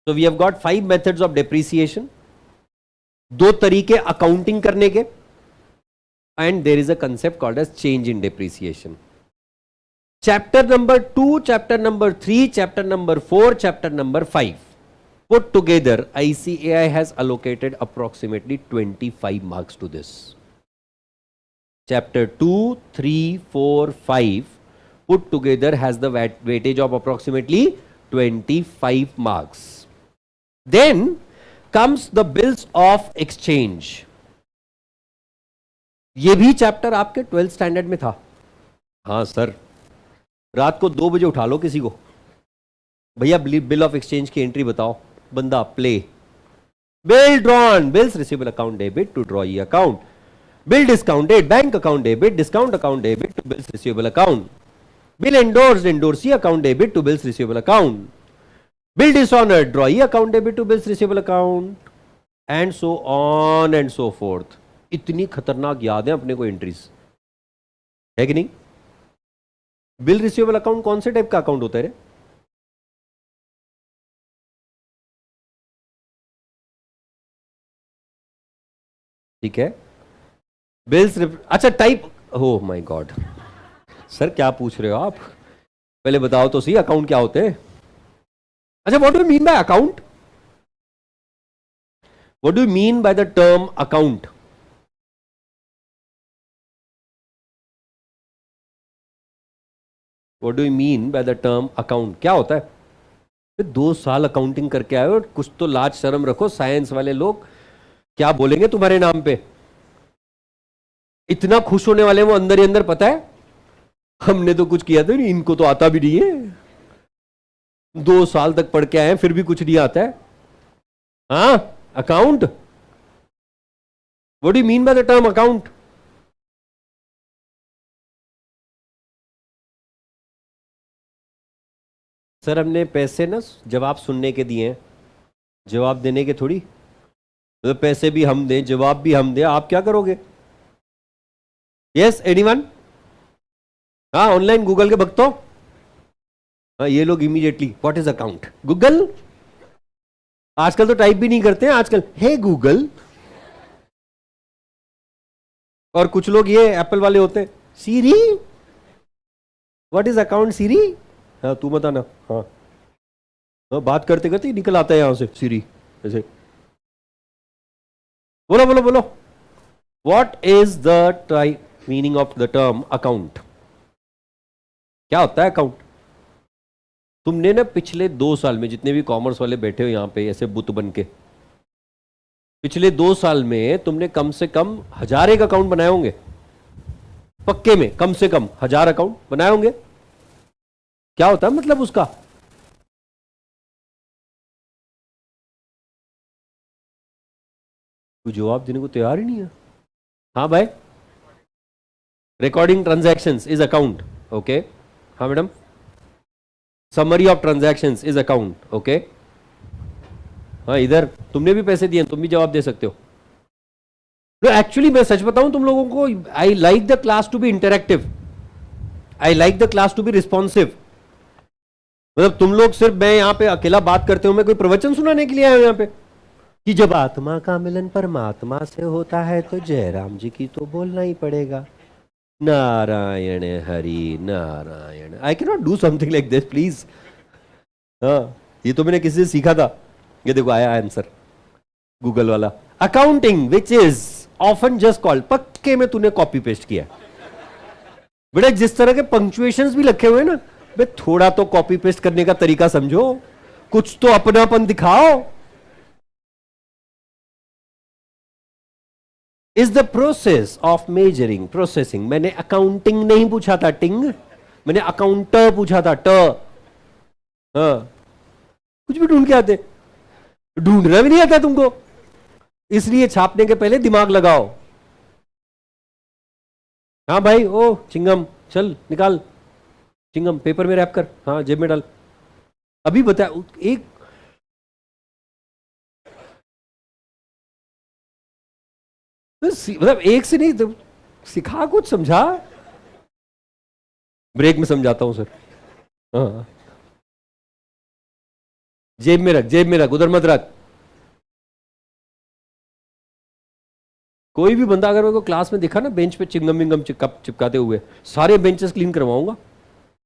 [SPEAKER 1] So we have got 5 methods of depreciation, 2 तरीके अकाउंटिंग करने के, and there is a concept called as change in depreciation. Chapter number 2, chapter number 3, chapter number 4, chapter number 5 put together, ICAI has allocated approximately 25 marks to this. Chapter 2, 3, 4, 5 put together has the weightage of approximately 25 marks. Then comes the bills of exchange. ये भी chapter आपके 12th standard में था। हाँ sir, रात को 2 बजे उठा लो किसी को, भैया बिल ऑफ एक्सचेंज की एंट्री बताओ, बंदा play. Bill drawn, bills receivable account debit to draw account, bill discounted bank account debit, discount account debit to bills receivable account, bill endorsed endorsee account debit to bills receivable account, bill dishonoured drawee account debit to bills receivable account, and so on and so forth. इतनी खतरनाक याद है अपने को entries, है कि नहीं? Bill receivable account कौन से टाइप का अकाउंट होता है रे? ठीक है, बिल्स, अच्छा type, oh my God sir क्या पूछ रहे हो आप, पहले बताओ तो सही अकाउंट क्या होते हैं। अच्छा, what do you mean by account? What do you mean by the term account? What do you mean by the term account? क्या होता है? 2 साल अकाउंटिंग करके आए हो, कुछ तो लाज शर्म रखो। साइंस वाले लोग क्या बोलेंगे तुम्हारे नाम पे? इतना खुश होने वाले वो अंदर ही अंदर, पता है हमने तो कुछ किया था नहीं, इनको तो आता भी नहीं है, 2 साल तक पढ़ के आए फिर भी कुछ नहीं आता है। हाँ, account, what do you mean by the term account? Sir हमने पैसे ना जवाब सुनने के दिए हैं, जवाब देने के थोड़ी। तो पैसे भी हम दें, जवाब भी हम दें, आप क्या करोगे? Yes anyone? हाँ, ऑनलाइन गूगल के भक्तों, हाँ ये लोग immediately what is account, Google. आजकल तो टाइप भी नहीं करते हैं, आजकल हे गूगल। और कुछ लोग ये एप्पल वाले होते हैं, सीरी व्हाट इज अकाउंट सीरी? हाँ तू बताना। हाँ, बात करते करते निकल आता है यहां से सीरी ऐसे। बोलो बोलो बोलो, what is the meaning of the term account? क्या होता है अकाउंट? तुमने ना पिछले 2 साल में, जितने भी कॉमर्स वाले बैठे हो यहां पे ऐसे बुत बन के, पिछले 2 साल में तुमने कम से कम 1000 एक अकाउंट बनाए होंगे, पक्के में कम से कम 1000 अकाउंट बनाए होंगे। क्या होता है मतलब उसका? कोई जवाब देने को तैयार ही नहीं है। हाँ भाई, recording transactions is account, okay. हाँ madam, summary of transactions is account, okay. हाँ इधर तुमने भी पैसे दिए, तुम भी जवाब दे सकते हो। तो एक्चुअली मैं सच बताऊं तुम लोगों को, I like the class to be interactive, I like the class to be responsive. मतलब तुम लोग सिर्फ मैं यहां पे अकेला बात करते हो, मैं कोई प्रवचन सुनाने के लिए आया हूं यहां पे कि जब आत्मा का मिलन परमात्मा से होता है तो जयराम जी की तो बोलना ही पड़ेगा। Narayan Hari Narayan. I can not do something like this please. हाँ, ये तो मैंने किसी से सीखा था। ये देखो आया आंसर गूगल वाला। Accounting which is often just called, पक्के में तूने कॉपी पेस्ट किया बेटा। जिस तरह के पंक्चुएशंस भी लिखे हुए ना, बे थोड़ा तो कॉपी पेस्ट करने का तरीका समझो, कुछ तो अपनापन दिखाओ। Is the process of measuring processing. मैंने अकाउंटिंग नहीं पूछा था टिंग, मैंने अकाउंटर पूछा था ट। हाँ, कुछ भी ढूंढ के आते, ढूंढना भी नहीं आता तुमको, इसलिए छापने के पहले दिमाग लगाओ। हाँ भाई, ओ चिंगम चल निकाल, चिंगम पेपर में रैप कर, हाँ जेब में डाल। अभी बता एक मतलब एक से नहीं तो सिखा, कुछ समझा। ब्रेक में समझाता हूं सर। हाँ, जेब में रख, जेब में रख, उधर मत रख। कोई भी बंदा अगर मेरे को क्लास में दिखा ना बेंच पे चिंगम विंगम चिपकाते हुए, सारे बेंचेस क्लीन करवाऊंगा,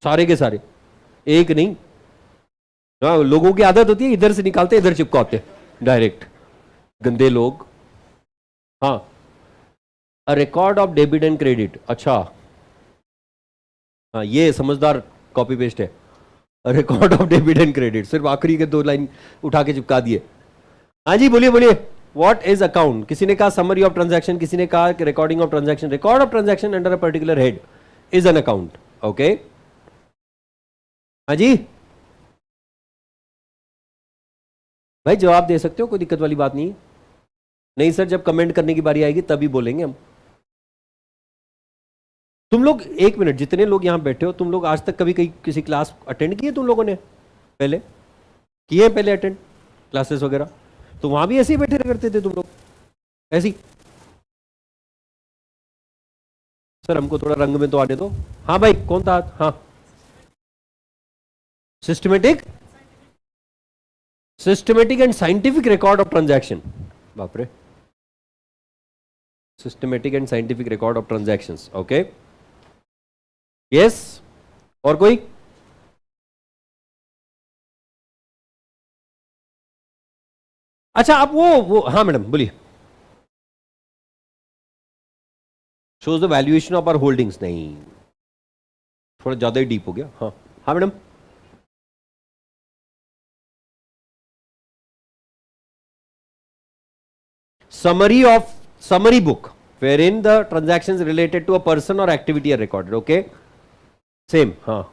[SPEAKER 1] सारे के सारे, एक नहीं। हाँ, लोगों की आदत होती है इधर से निकालते इधर चिपकाते डायरेक्ट, गंदे लोग। हाँ, a record of debit and credit. अच्छा, हाँ ये समझदार कॉपी पेस्ट है। Record of debit and credit, सिर्फ आखिरी के 2 लाइन उठा के चिपका दिए। हाँ जी बोलिए बोलिए। What is account? किसी ने कहा समरी ऑफ ट्रांजैक्शन, किसी ने कहा recording of transaction. Record of transaction under a particular head is an account. Okay, हाँ जी भाई जवाब दे सकते हो, कोई दिक्कत वाली बात नहीं है। नहीं सर, जब कमेंट करने की बारी आएगी तभी बोलेंगे हम। तुम लोग एक मिनट, जितने लोग यहां बैठे हो, तुम लोग आज तक कभी कहीं किसी क्लास अटेंड किए तुम लोगों ने? पहले किए पहले अटेंड क्लासेस वगैरह? तो वहां भी ऐसे ही बैठे करते थे तुम लोग, ऐसी? सर हमको थोड़ा रंग में तो आने दो। हाँ भाई कौन था? हाँ, systematic, systematic and scientific record of transaction. बाप रे, systematic and scientific record of transactions. Okay, yes, और कोई? अच्छा आप वो हाँ मैडम बोलिए। Shows the valuation of our holdings. नहीं, थोड़ा ज्यादा ही डीप हो गया। हाँ हाँ madam. Summary book wherein the transactions related to a person or activity are recorded. Okay, same. हाँ,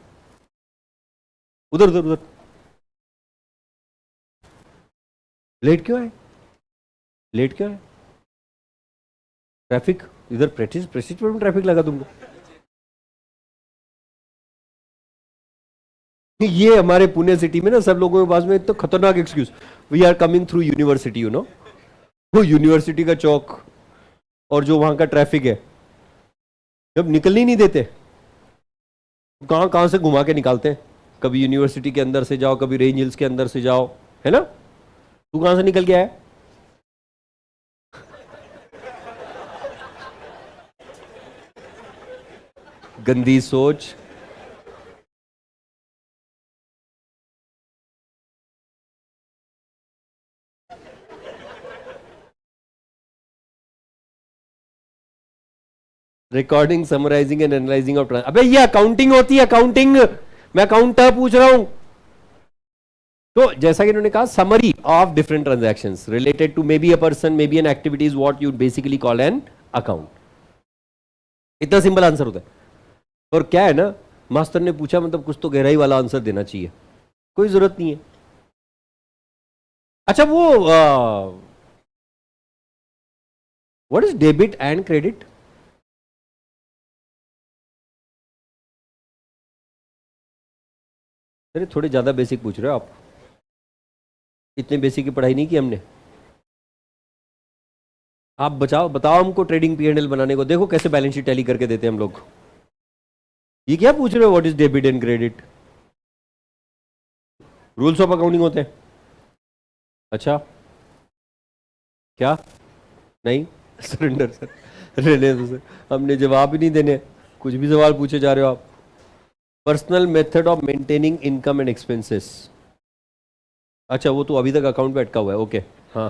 [SPEAKER 1] उधर उधर उधर। लेट क्यों है? लेट क्यों है? ट्रैफिक इधर, प्रेस्टीज प्रेस्टीज में ट्रैफिक लगा तुमको? ये हमारे पुणे सिटी में ना सब लोगों के पास में तो खतरनाक excuse, we are coming through university, you know. वो यूनिवर्सिटी का चौक और जो वहां का ट्रैफिक है, जब निकलने ही नहीं देते, कहां कहां से घुमा के निकालते हैं। कभी यूनिवर्सिटी के अंदर से जाओ, कभी रेंज हिल्स के अंदर से जाओ, है ना? तू कहां से निकल गया है? गंदी सोच। Recording, summarising and analysing of, अबे ये अकाउंटिंग होती है, अकाउंटिंग। मैं अकाउंटर पूछ रहा हूं। तो जैसा कि इन्होंने कहा, summary of different transactions related to may be a person, may be an activity, is what you basically call an account. इतना सिंपल आंसर होता है। और क्या है ना, मास्टर ने पूछा मतलब कुछ तो गहराई वाला आंसर देना चाहिए, कोई जरूरत नहीं है। अच्छा वो what is debit and credit? अरे थोड़े ज्यादा बेसिक पूछ रहे हो आप, इतने बेसिक की पढ़ाई नहीं की हमने। आप बताओ हमको ट्रेडिंग पी&एल बनाने को, देखो कैसे बैलेंस शीट टैली करके देते हैं हम लोग। ये क्या पूछ रहे हो what is debit and credit? Rules of accounting होते हैं। अच्छा, क्या? नहीं, सरेंडर सर, रहने दो सर, हमने जवाब ही नहीं देने। कुछ भी सवाल पूछे जा रहे हो आप। Personal method of maintaining income and expenses. अच्छा, वो तो अभी तक अकाउंट पे अटका हुआ है। ओके, हाँ।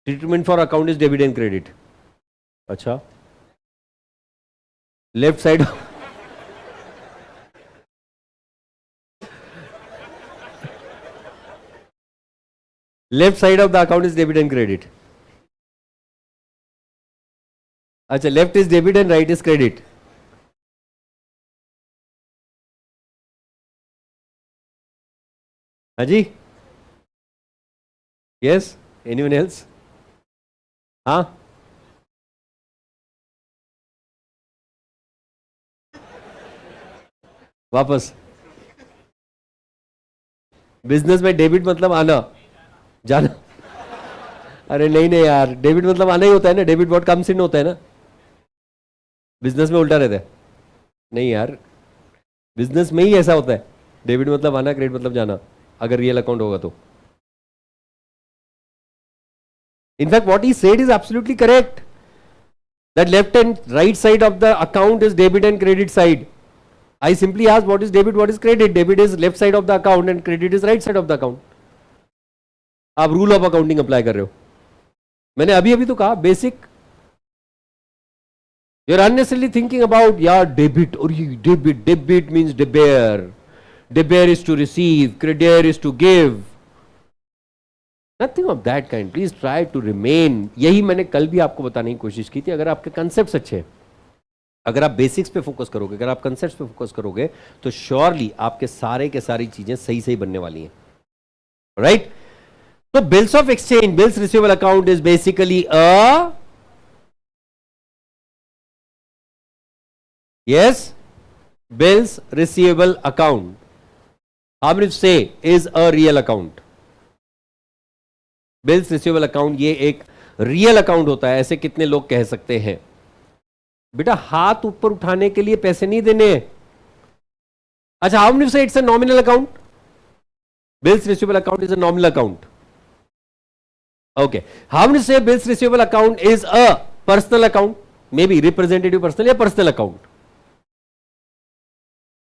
[SPEAKER 1] Treatment for account is debit and credit. अच्छा, left side left side of the account is debit and credit. अच्छा, left is debit and right is credit. हाँ जी, यस, एनीवन एल्स? हाँ, वापस। बिजनेस में डेबिट मतलब आना जाना। अरे नहीं नहीं यार, डेबिट मतलब आना ही होता है ना। डेबिट बहुत कम सिन होता है ना, बिजनेस में उल्टा रहता है। नहीं यार, बिजनेस में ही ऐसा होता है। डेबिट मतलब आना, क्रेडिट मतलब जाना, अगर रियल अकाउंट होगा तो। In fact what he said is absolutely correct, that left and right side of the account is debit and credit side. I simply asked what is debit, what is credit. Debit is left side of the account and credit is right side of the account. आप rule of accounting apply कर रहे हो। मैंने अभी अभी तो कहा basic. You are unnecessarily thinking about यार डेबिट, और ये डेबिट, डेबिट मींस डेबेयर, डेबेयर इज टू रिसीव, क्रेडियर is to give, nothing of that kind. Please try to remain, यही मैंने कल भी आपको बताने की कोशिश की थी। अगर आपके कंसेप्ट अच्छे हैं, अगर आप बेसिक्स पे फोकस करोगे, अगर आप कंसेप्ट्स पे फोकस करोगे, तो श्योरली आपके सारे के सारी चीजें सही सही बनने वाली हैं, राइट? तो bills of exchange, bills receivable account is basically a, yes, bills receivable account how many say is a real account. Bills receivable account ये एक रियल अकाउंट होता है। ऐसे कितने लोग कह सकते हैं बेटा हाथ ऊपर उठाने के लिए पैसे नहीं देने? अच्छा, how many say it's a nominal account? Bills receivable account is a nominal account. Okay, how many say bills receivable account is a personal account? May be representative personal या personal account.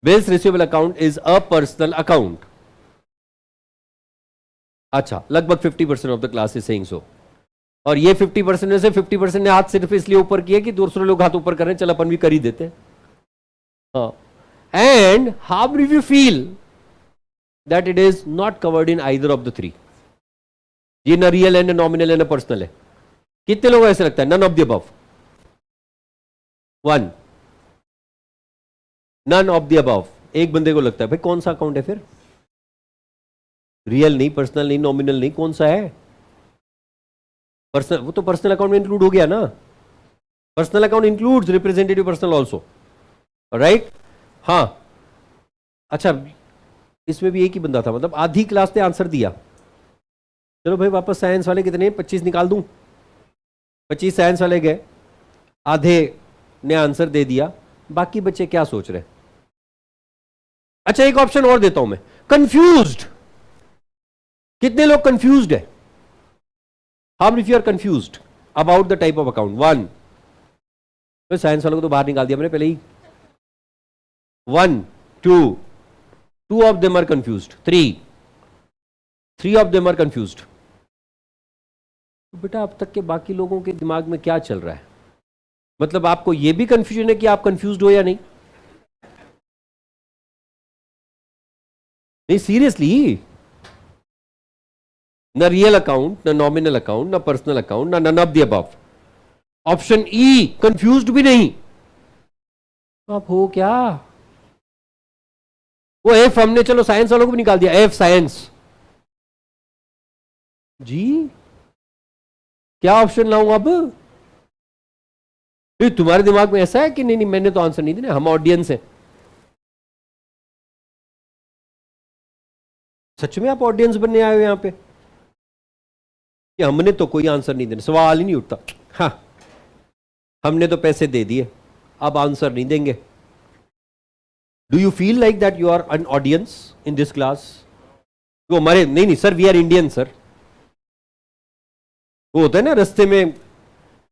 [SPEAKER 1] Bills receivable account is a personal account. अच्छा, लगभग 50% of the class is saying so. और ये 50% में से 50% ने हाथ सिर्फ इसलिए ऊपर किया कि दूसरे लोग हाथ ऊपर कर रहे हैं, चल अपन भी कर ही देते हैं। हाँ, and how do you feel that it is not covered in either of the three? ये ना रियल है, ना नॉमिनल है, ना पर्सनल है। कितने लोगों को ऐसे लगता है none of the above? One, none of the above. एक बंदे को लगता है भाई कौन सा अकाउंट है फिर? रियल नहीं, पर्सनल नहीं, नॉमिनल नहीं, कौन सा है? पर्सनल। वो तो पर्सनल अकाउंट में इंक्लूड हो गया ना। Personal account includes representative personal also, right? हाँ, अच्छा, इसमें भी एक ही बंदा था, मतलब आधी क्लास ने आंसर दिया। चलो भाई वापस साइंस वाले कितने? 25 निकाल दूं? 25 साइंस वाले गए, आधे ने आंसर दे दिया, बाकी बच्चे क्या सोच रहे? अच्छा, एक ऑप्शन और देता हूं मैं, कंफ्यूज्ड। कितने लोग कंफ्यूज्ड है? How many of you are confused about the type of account? One. तो साइंस वालों को तो बाहर निकाल दिया मैंने पहले ही। 1, 2, 2 of them are confused. 3 of them are confused. तो बेटा अब तक के बाकी लोगों के दिमाग में क्या चल रहा है? मतलब आपको यह भी कंफ्यूजन है कि आप कंफ्यूज्ड हो या नहीं? नहीं, सीरियसली, ना रियल अकाउंट, ना नॉमिनल अकाउंट, ना पर्सनल अकाउंट, ना none of the above. Option E, confused भी नहीं। आप हो क्या? वो एफ हमने चलो साइंस वालों को भी निकाल दिया, एफ साइंस जी। क्या ऑप्शन लाऊं अब? तुम्हारे दिमाग में ऐसा है कि नहीं नहीं मैंने तो आंसर नहीं दिया, हम ऑडियंस है। सच में आप ऑडियंस बनने आए हो यहां पे कि हमने तो कोई आंसर नहीं देना? सवाल ही नहीं उठता। हाँ, हमने तो पैसे दे दिए, अब आंसर नहीं देंगे। Do you feel like that you are an audience in this class? वो हमारे नहीं नहीं sir, we are Indian sir. वो होता है ना रास्ते में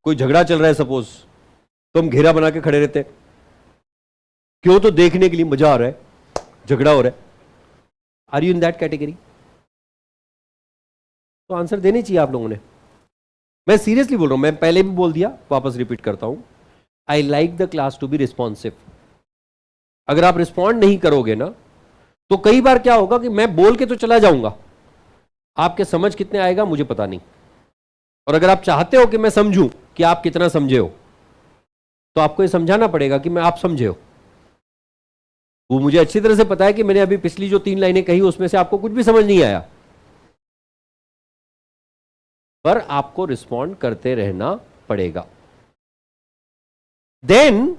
[SPEAKER 1] कोई झगड़ा चल रहा है सपोज, तो हम घेरा बना के खड़े रहते हैं, क्यों? तो देखने के लिए, मजा आ रहा है, झगड़ा हो रहा है। Are you in that category? तो आंसर देने चाहिए आप लोगों ने। मैं सीरियसली बोल रहा हूं, मैं पहले भी बोल दिया, वापस रिपीट करता हूं, I like the class to be responsive. अगर आप रिस्पॉन्ड नहीं करोगे ना, तो कई बार क्या होगा कि मैं बोल के तो चला जाऊंगा, आपके समझ कितने आएगा मुझे पता नहीं। और अगर आप चाहते हो कि मैं समझूं कि आप कितना समझे हो, तो आपको ये समझाना पड़ेगा कि मैं आप समझे हो। वो मुझे अच्छी तरह से पता है कि मैंने अभी पिछली जो 3 लाइनें कही उसमें से आपको कुछ भी समझ नहीं आया, पर आपको रिस्पॉन्ड करते रहना पड़ेगा। Then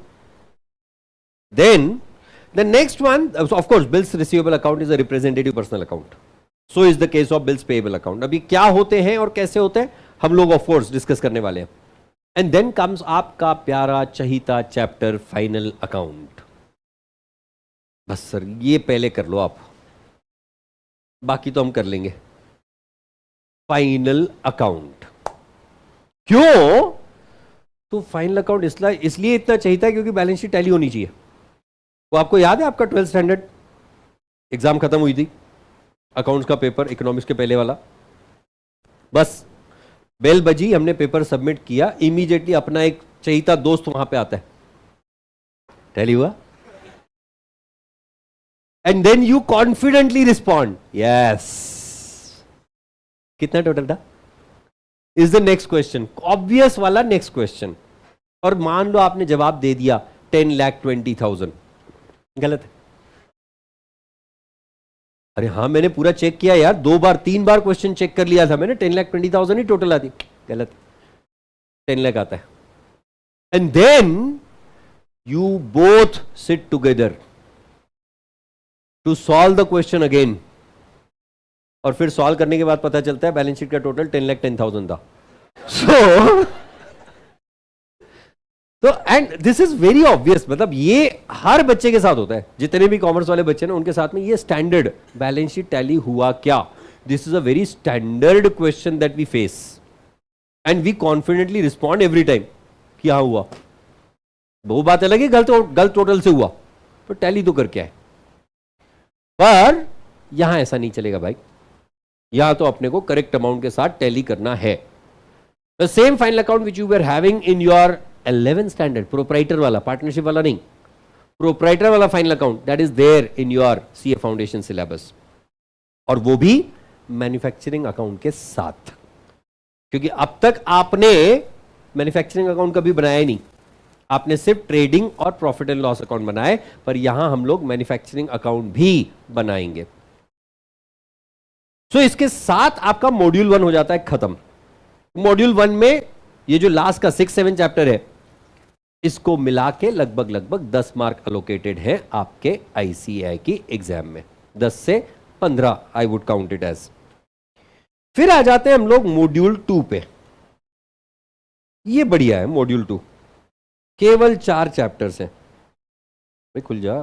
[SPEAKER 1] the next one, of course, bills receivable account is a representative personal account. So is the case of bills payable account. अभी क्या होते हैं और कैसे होते हैं हम लोग ऑफ कोर्स डिस्कस करने वाले हैं। एंड देन कम्स आपका प्यारा चहीता चैप्टर फाइनल अकाउंट। बस सर ये पहले कर लो आप, बाकी तो हम कर लेंगे। फाइनल अकाउंट क्यों? तो फाइनल अकाउंट इसलिए इतना चाहिए क्योंकि बैलेंस शीट टैली होनी चाहिए। वो आपको याद है, आपका 12th स्टैंडर्ड एग्जाम खत्म हुई थी, अकाउंट्स का पेपर, इकोनॉमिक्स के पहले वाला। बस बेल बजी, हमने पेपर सबमिट किया, इमीडिएटली अपना एक चहीता दोस्त वहां पे आता है, टैली हुआ, and then you confidently respond yes. कितना टोटल था is the next question, obvious वाला नेक्स्ट क्वेश्चन। और मान लो आपने जवाब दे दिया 10,20,000, गलत है। अरे हाँ मैंने पूरा चेक किया यार, 2 बार 3 बार क्वेश्चन चेक कर लिया था मैंने, 10,20,000 ही टोटल आती, गलत, 10 लाख आता है। And then you both sit together to solve the question again, और फिर सॉल्व करने के बाद पता चलता है बैलेंस शीट का टोटल 10,10,000 था। तो and this is very obvious, मतलब ये हर बच्चे के साथ होता है, जितने भी कॉमर्स वाले बच्चे ना उनके साथ में ये स्टैंडर्ड बैलेंस शीट टैली हुआ क्या, this is a very standard question that we face and we confidently respond every time कि हाँ हुआ। वो बात अलग है गलत टोटल से हुआ, तो टैली तो करके आए। पर यहां ऐसा नहीं चलेगा भाई, यहां तो अपने को करेक्ट अमाउंट के साथ टैली करना है। The same final account which you were having in your 11th standard, proprietor वाला, पार्टनरशिप वाला नहीं, प्रोप्राइटर वाला final account, that is there in your CA foundation syllabus, और वो भी मैन्युफैक्चरिंग अकाउंट के साथ। क्योंकि अब तक आपने मैन्युफैक्चरिंग अकाउंट कभी बनाया ही नहीं, आपने सिर्फ ट्रेडिंग और प्रॉफिट एंड लॉस अकाउंट बनाए, पर यहां हम लोग मैन्युफैक्चरिंग अकाउंट भी बनाएंगे। तो इसके साथ आपका मॉड्यूल 1 हो जाता है खत्म। मॉड्यूल 1 में ये जो लास्ट का 6-7 चैप्टर है, इसको मिला के लगभग 10 मार्क अलोकेटेड है आपके आईसीएआई की एग्जाम में, 10 से 15 I would count it as. फिर आ जाते हैं हम लोग मॉड्यूल 2 पे। ये बढ़िया है मॉड्यूल 2, केवल 4 चैप्टर्स हैं। भाई खुल जा,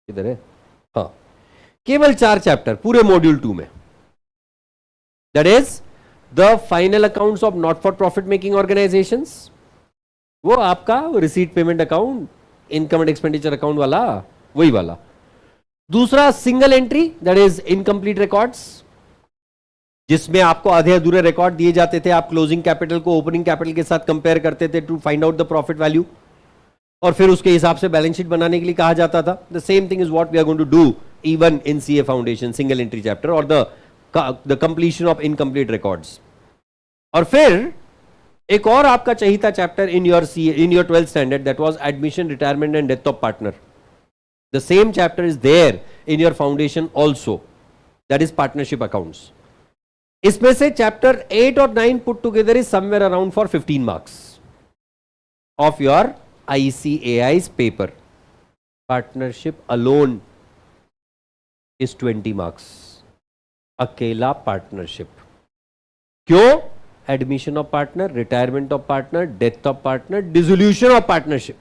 [SPEAKER 1] इधर है, हाँ, केवल 4 चैप्टर पूरे मॉड्यूल 2 में। That is the final accounts of not for profit making organisations, वो आपका receipt payment account, income and expenditure account वाला, वही वाला। दूसरा single entry, that is incomplete records, जिसमें आपको आधे अधूरे रिकॉर्ड दिए जाते थे, आप क्लोजिंग कैपिटल को ओपनिंग कैपिटल के साथ कंपेयर करते थे to find out the profit value, और फिर उसके हिसाब से बैलेंस शीट बनाने के लिए कहा जाता था। The same thing is what we are going to do even in CA foundation single entry chapter और the completion of incomplete records. और फिर एक और आपका चाहिए था chapter in your 12th standard, that was admission, retirement and death of partner. The same chapter is there in your foundation also, that is partnership accounts. इसमें से chapter 8 और 9 put together is somewhere around for 15 marks of your ICAI's paper. Partnership alone is 20 marks, अकेला partnership. क्यों? Admission of partner, retirement of partner, death of partner, dissolution of partnership.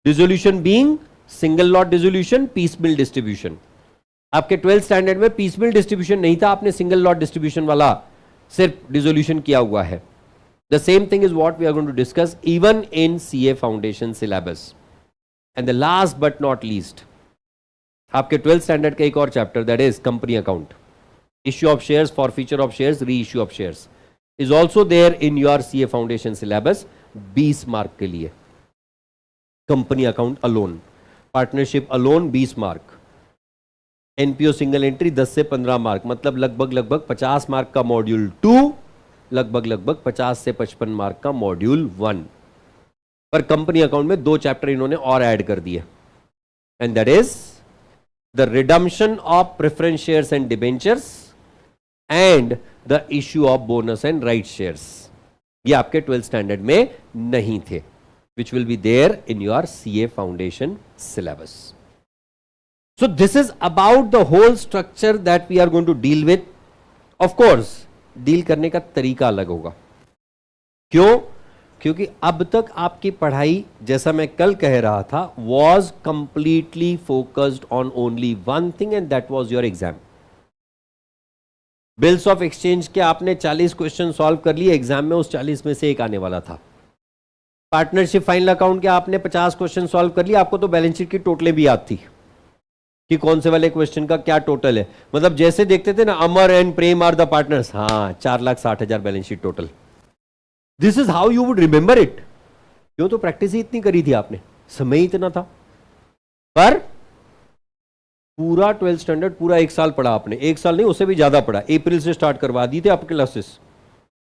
[SPEAKER 1] Dissolution being single lot dissolution, piecemeal distribution. आपके 12th standard में piecemeal distribution नहीं था, आपने single lot distribution वाला सिर्फ dissolution किया हुआ है। The same thing is what we are going to discuss even in CA Foundation syllabus. And the last but not least, आपके 12th स्टैंडर्ड का एक और chapter, that is company account. Issue of shares, forfeiture of shares, reissue of shares is also there in your CA foundation syllabus. 20 mark के लिए. Company account alone, partnership alone 20 mark, NPO single entry 10 से 15 mark, मतलब लगभग 50 mark का module 2, लगभग 50 से 55 mark का module 1. पर कंपनी अकाउंट में 2 चैप्टर इन्होंने और ऐड कर दिए, and that is the redemption of preference shares and debentures and the issue of bonus and right shares. ये आपके 12th स्टैंडर्ड में नहीं थे, which will be there in your CA foundation syllabus. So this is about the whole structure that we are going to deal with. Of course, deal करने का तरीका अलग होगा. क्यों? क्योंकि अब तक आपकी पढ़ाई, जैसा मैं कल कह रहा था, was completely focused on only one thing and that was your exam. Bills of exchange के आपने 40 क्वेश्चन सॉल्व कर लिए, एग्जाम में उस 40 में से एक आने वाला था. पार्टनरशिप फाइनल अकाउंट के आपने 50 क्वेश्चन सॉल्व कर लिया, आपको तो बैलेंस शीट की टोटलें भी याद थी कि कौन से वाले क्वेश्चन का क्या टोटल है. मतलब जैसे देखते थे ना, Amar and Prem are the partners, हाँ 4,60,000 balance sheet total. This is how you would remember it. क्यों? तो प्रैक्टिस ही इतनी करी थी आपने, समय ही इतना था. पर पूरा 12th स्टैंडर्ड पूरा 1 साल पढ़ा आपने. 1 साल नहीं, उससे भी ज्यादा पढ़ा. अप्रैल से स्टार्ट करवा दी थे आपके क्लासेस.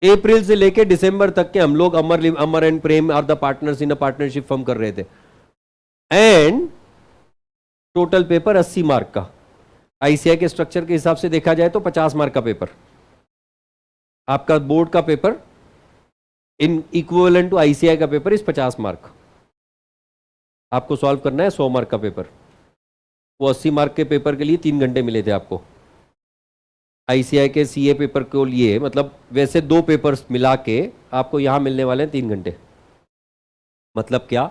[SPEAKER 1] अप्रैल से लेके दिसंबर तक के हम लोग Amar and Prem are the partners in a partnership form कर रहे थे. एंड टोटल पेपर 80 मार्क का. आईसीआई के स्ट्रक्चर के हिसाब से देखा जाए तो 50 मार्क का पेपर. आपका बोर्ड का paper in equivalent to ICI का पेपर इस 50 मार्क. आपको सॉल्व करना है 100 मार्क का पेपर. वो 80 मार्क के पेपर के लिए 3 घंटे मिले थे आपको. आईसीआई के सीए पेपर को लिए, मतलब वैसे 2 पेपर्स मिला के आपको यहां मिलने वाले हैं 3 घंटे. मतलब क्या?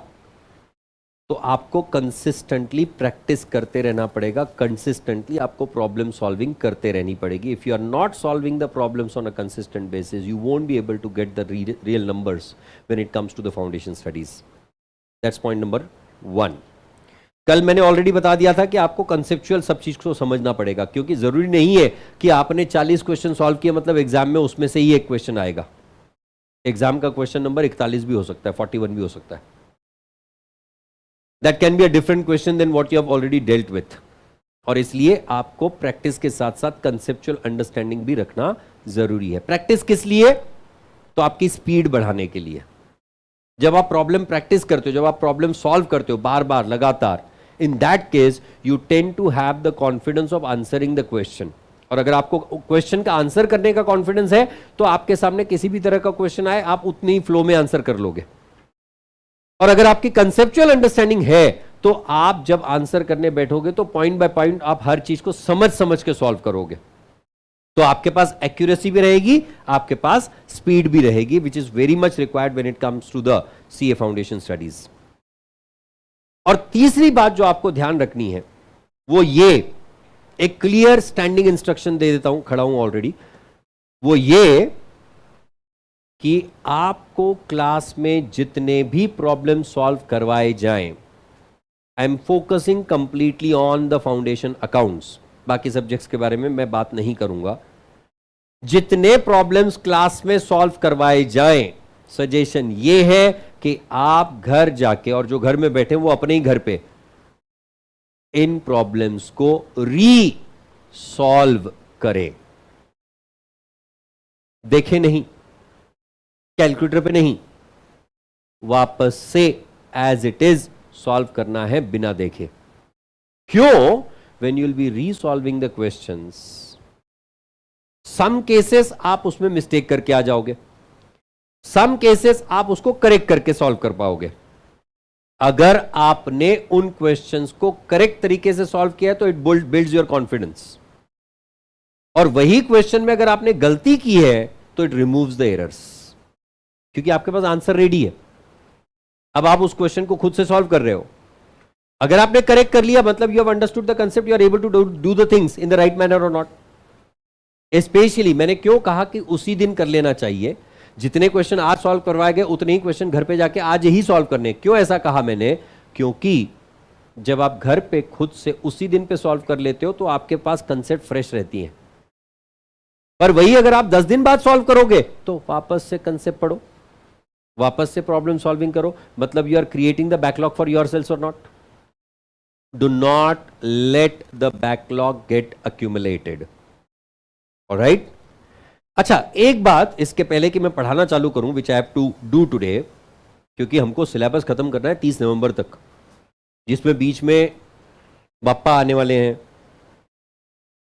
[SPEAKER 1] तो आपको कंसिस्टेंटली प्रैक्टिस करते रहना पड़ेगा. कंसिस्टेंटली आपको प्रॉब्लम सॉल्विंग करते रहनी पड़ेगी. If you are not solving the problems on a consistent basis, you won't be able to get the real numbers when it comes to the foundation studies. That's point number 1. कल मैंने already बता दिया था कि आपको conceptual सब चीज को समझना पड़ेगा, क्योंकि जरूरी नहीं है कि आपने 40 क्वेश्चन सॉल्व किए मतलब एग्जाम में उसमें से ही एक क्वेश्चन आएगा. एग्जाम का क्वेश्चन नंबर 41 भी हो सकता है, 41 भी हो सकता है. That can be a different question then what you have already dealt with. और इसलिए आपको प्रैक्टिस के साथ साथ कंसेप्चुअल अंडरस्टैंडिंग भी रखना जरूरी है. प्रैक्टिस किस लिए? तो आपकी स्पीड बढ़ाने के लिए. जब आप प्रॉब्लम प्रैक्टिस करते हो, जब आप प्रॉब्लम सॉल्व करते हो बार बार लगातार, in that case you tend to have the confidence of answering the question. और अगर आपको क्वेश्चन का आंसर करने का कॉन्फिडेंस है तो आपके सामने किसी भी तरह का क्वेश्चन आए आप उतनी ही फ्लो में आंसर कर लोगे. और अगर आपकी कंसेप्चुअल अंडरस्टैंडिंग है तो आप जब आंसर करने बैठोगे तो पॉइंट बाय पॉइंट आप हर चीज को समझ के सॉल्व करोगे. तो आपके पास एक्यूरेसी भी रहेगी, आपके पास स्पीड भी रहेगी, which is very much required when it comes to the CA foundation studies. और तीसरी बात जो आपको ध्यान रखनी है वो ये, एक क्लियर स्टैंडिंग इंस्ट्रक्शन दे देता हूं, खड़ा हूं ऑलरेडी, वो ये कि आपको क्लास में जितने भी प्रॉब्लम सॉल्व करवाए जाएं, I am focusing completely on the foundation accounts. बाकी सब्जेक्ट्स के बारे में मैं बात नहीं करूंगा. जितने प्रॉब्लम्स क्लास में सॉल्व करवाए जाएं, सजेशन ये है कि आप घर जाके, और जो घर में बैठे वो अपने ही घर पे, इन प्रॉब्लम्स को सॉल्व करें. देखें नहीं, कैलकुलेटर पे नहीं, वापस से एज इट इज सॉल्व करना है बिना देखे. क्यों? When you will be resolving the questions, some cases आप उसमें मिस्टेक करके आ जाओगे, सम केसेस आप उसको करेक्ट करके सॉल्व कर पाओगे. अगर आपने उन क्वेश्चंस को करेक्ट तरीके से सॉल्व किया तो इट बिल्ड्स योर कॉन्फिडेंस. और वही क्वेश्चन में अगर आपने गलती की है तो इट रिमूव्स द एरर्स, क्योंकि आपके पास आंसर रेडी है. अब आप उस क्वेश्चन को खुद से सॉल्व कर रहे हो. अगर आपने करेक्ट कर लिया मतलब you have understood the concept, you are able to do the things in the right manner और नॉट. स्पेशली मैंने क्यों कहा कि उसी दिन कर लेना चाहिए, जितने क्वेश्चन आज सॉल्व करवाए गए उतने ही क्वेश्चन घर पे जाके आज ही सॉल्व करने। क्यों ऐसा कहा मैंने? क्योंकि जब आप घर पे खुद से उसी दिन पे सॉल्व कर लेते हो तो आपके पास कंसेप्ट फ्रेश रहती हैं। पर वही अगर आप 10 दिन बाद सॉल्व करोगे तो वापस से कंसेप्ट पढ़ो, वापस से प्रॉब्लम सॉल्विंग करो। मतलब you are creating the backlog for yourself और not. Do not let the backlog get accumulated. Alright. अच्छा, एक बात इसके पहले कि मैं पढ़ाना चालू करूं, which I have to do today, क्योंकि हमको सिलेबस खत्म करना है 30 नवंबर तक, जिसमें बीच में बाप्पा आने वाले हैं,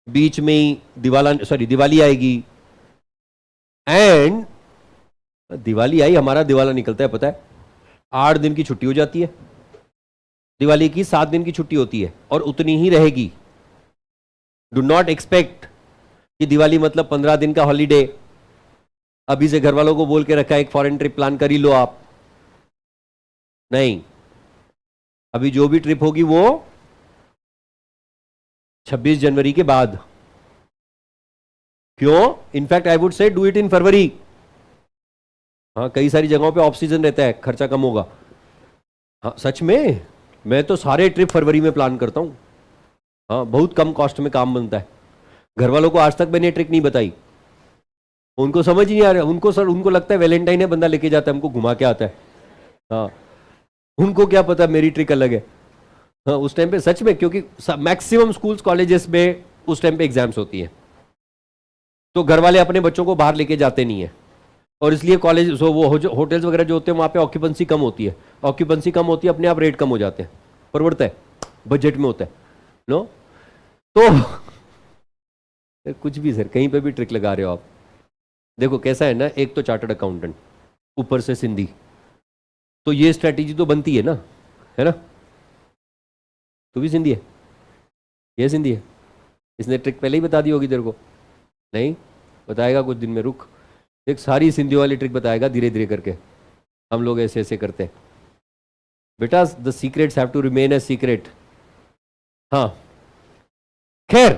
[SPEAKER 1] बीच में ही दिवाली आएगी। एंड दिवाली आई, हमारा दिवाला निकलता है पता है, 8 दिन की छुट्टी हो जाती है। दिवाली की 7 दिन की छुट्टी होती है और उतनी ही रहेगी। डू नॉट एक्सपेक्ट कि दिवाली मतलब 15 दिन का हॉलीडे। अभी से घर वालों को बोल के रखा है एक फॉरेन ट्रिप प्लान कर ही लो आप। नहीं, अभी जो भी ट्रिप होगी वो 26 जनवरी के बाद। क्यों? In fact I would say do it in फरवरी। हाँ, कई सारी जगहों पे ऑफ सीजन रहता है, खर्चा कम होगा। हाँ सच में, मैं तो सारे ट्रिप फरवरी में प्लान करता हूं। हाँ, बहुत कम कॉस्ट में काम बनता है। घर वालों को आज तक मैंने ट्रिक नहीं बताई, उनको समझ ही नहीं आ रहा। उनको लगता है वैलेंटाइन है, बंदा लेके जाता है, हमको घुमा के आता है। हाँ, उनको क्या पता मेरी ट्रिक अलग है। हाँ, उस टाइम पे सच में, क्योंकि मैक्सिमम स्कूल्स कॉलेजेस में उस टाइम पे एग्जाम्स होती है, तो घर वाले अपने बच्चों को बाहर लेके जाते नहीं है। और इसलिए कॉलेज वो होटल्स वगैरह जो होते हैं वहां पे ऑक्यूपेंसी कम होती है। ऑक्यूपेंसी कम होती है, अपने आप रेट कम हो जाते हैं, पर बढ़ता है, बजट में होता है। नो तो कुछ भी सर, कहीं पे भी ट्रिक लगा रहे हो आप। देखो कैसा है ना, एक तो चार्टर्ड अकाउंटेंट, ऊपर से सिंधी, तो ये स्ट्रेटेजी तो बनती है ना, है ना। तू भी सिंधी है, ये सिंधी है, इसने ट्रिक पहले ही बता दी होगी तेरे को। नहीं बताएगा, कुछ दिन में रुक, एक सारी सिंधी वाली ट्रिक बताएगा धीरे धीरे करके। हम लोग ऐसे ऐसे करते हैं बेटा, the secrets have to remain a secret. हाँ खैर,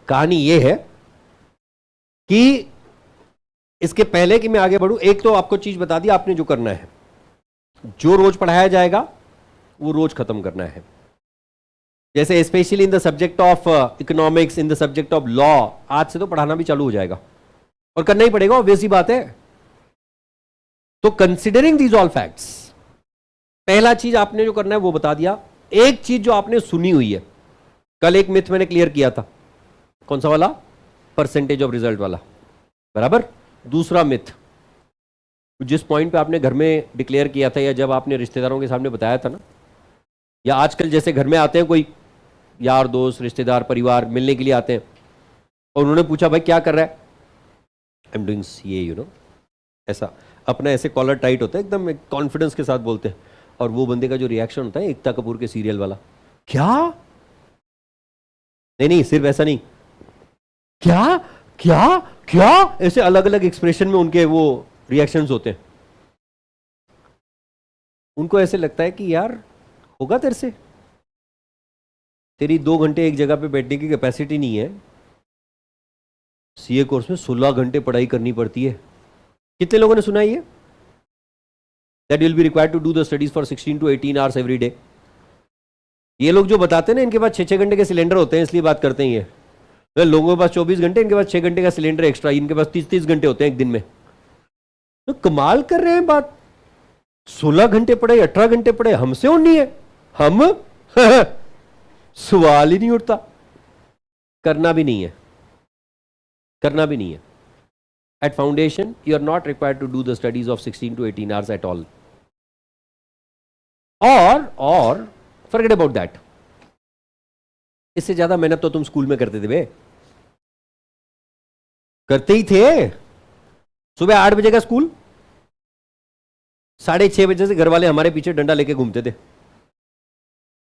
[SPEAKER 1] कहानी ये है कि इसके पहले कि मैं आगे बढ़ूं, एक तो आपको चीज बता दी आपने जो करना है, जो रोज पढ़ाया जाएगा वो रोज खत्म करना है। जैसे specially in the subject of economics, in the subject of law, आज से तो पढ़ाना भी चालू हो जाएगा और करना ही पड़ेगा, ऑब्वियस सी बात है। तो कंसिडरिंग दीज ऑल फैक्ट्स, पहला चीज आपने जो करना है वो बता दिया। एक चीज जो आपने सुनी हुई है, कल एक मिथ मैंने क्लियर किया था, कौन सा वाला? परसेंटेज ऑफ रिजल्ट वाला, बराबर। दूसरा मिथ, जिस पॉइंट पे आपने घर में डिक्लेयर किया था, या जब आपने रिश्तेदारों के सामने बताया था ना, या आजकल जैसे घर में आते हैं कोई यार दोस्त रिश्तेदार परिवार मिलने के लिए आते हैं, और उन्होंने पूछा भाई क्या कर रहा है, I am doing CA, you know, ऐसा अपना ऐसे कॉलर टाइट होता है एकदम कॉन्फिडेंस के साथ बोलते हैं, और वो बंदे का जो रिएक्शन होता है एकता कपूर के सीरियल वाला, क्या? नहीं सिर्फ ऐसा नहीं, क्या क्या क्या, ऐसे अलग अलग एक्सप्रेशन में उनके वो रिएक्शंस होते हैं। उनको ऐसे लगता है कि यार होगा तेरे से, तेरी 2 घंटे एक जगह पे बैठने की कैपेसिटी नहीं है। सीए कोर्स में 16 घंटे पढ़ाई करनी पड़ती है। कितने लोगों ने सुना है ये? That will be required to do the studies for 16 to 18 hours every day. ये लोग जो बताते हैं ना, इनके पास 6-6 घंटे के सिलेंडर होते हैं, इसलिए बात करते हैं ये। लोगों के पास 24 घंटे, इनके पास 6 घंटे का सिलेंडर एक्स्ट्रा, इनके पास 30-30 घंटे होते हैं एक दिन में। तो कमाल कर रहे हैं बात, 16 घंटे पढ़े 18 घंटे पढ़े, हमसे और नहीं है, हम सवाल ही नहीं उठता। करना भी नहीं है, करना भी नहीं है। At foundation you are not required to do the studies of 16 to 18 hours at all. और फॉरगेट अबाउट दैट, इससे ज्यादा मेहनत तो तुम स्कूल में करते थे बे, करते ही थे। सुबह 8 बजे का स्कूल, 6:30 बजे से घर वाले हमारे पीछे डंडा लेके घूमते थे,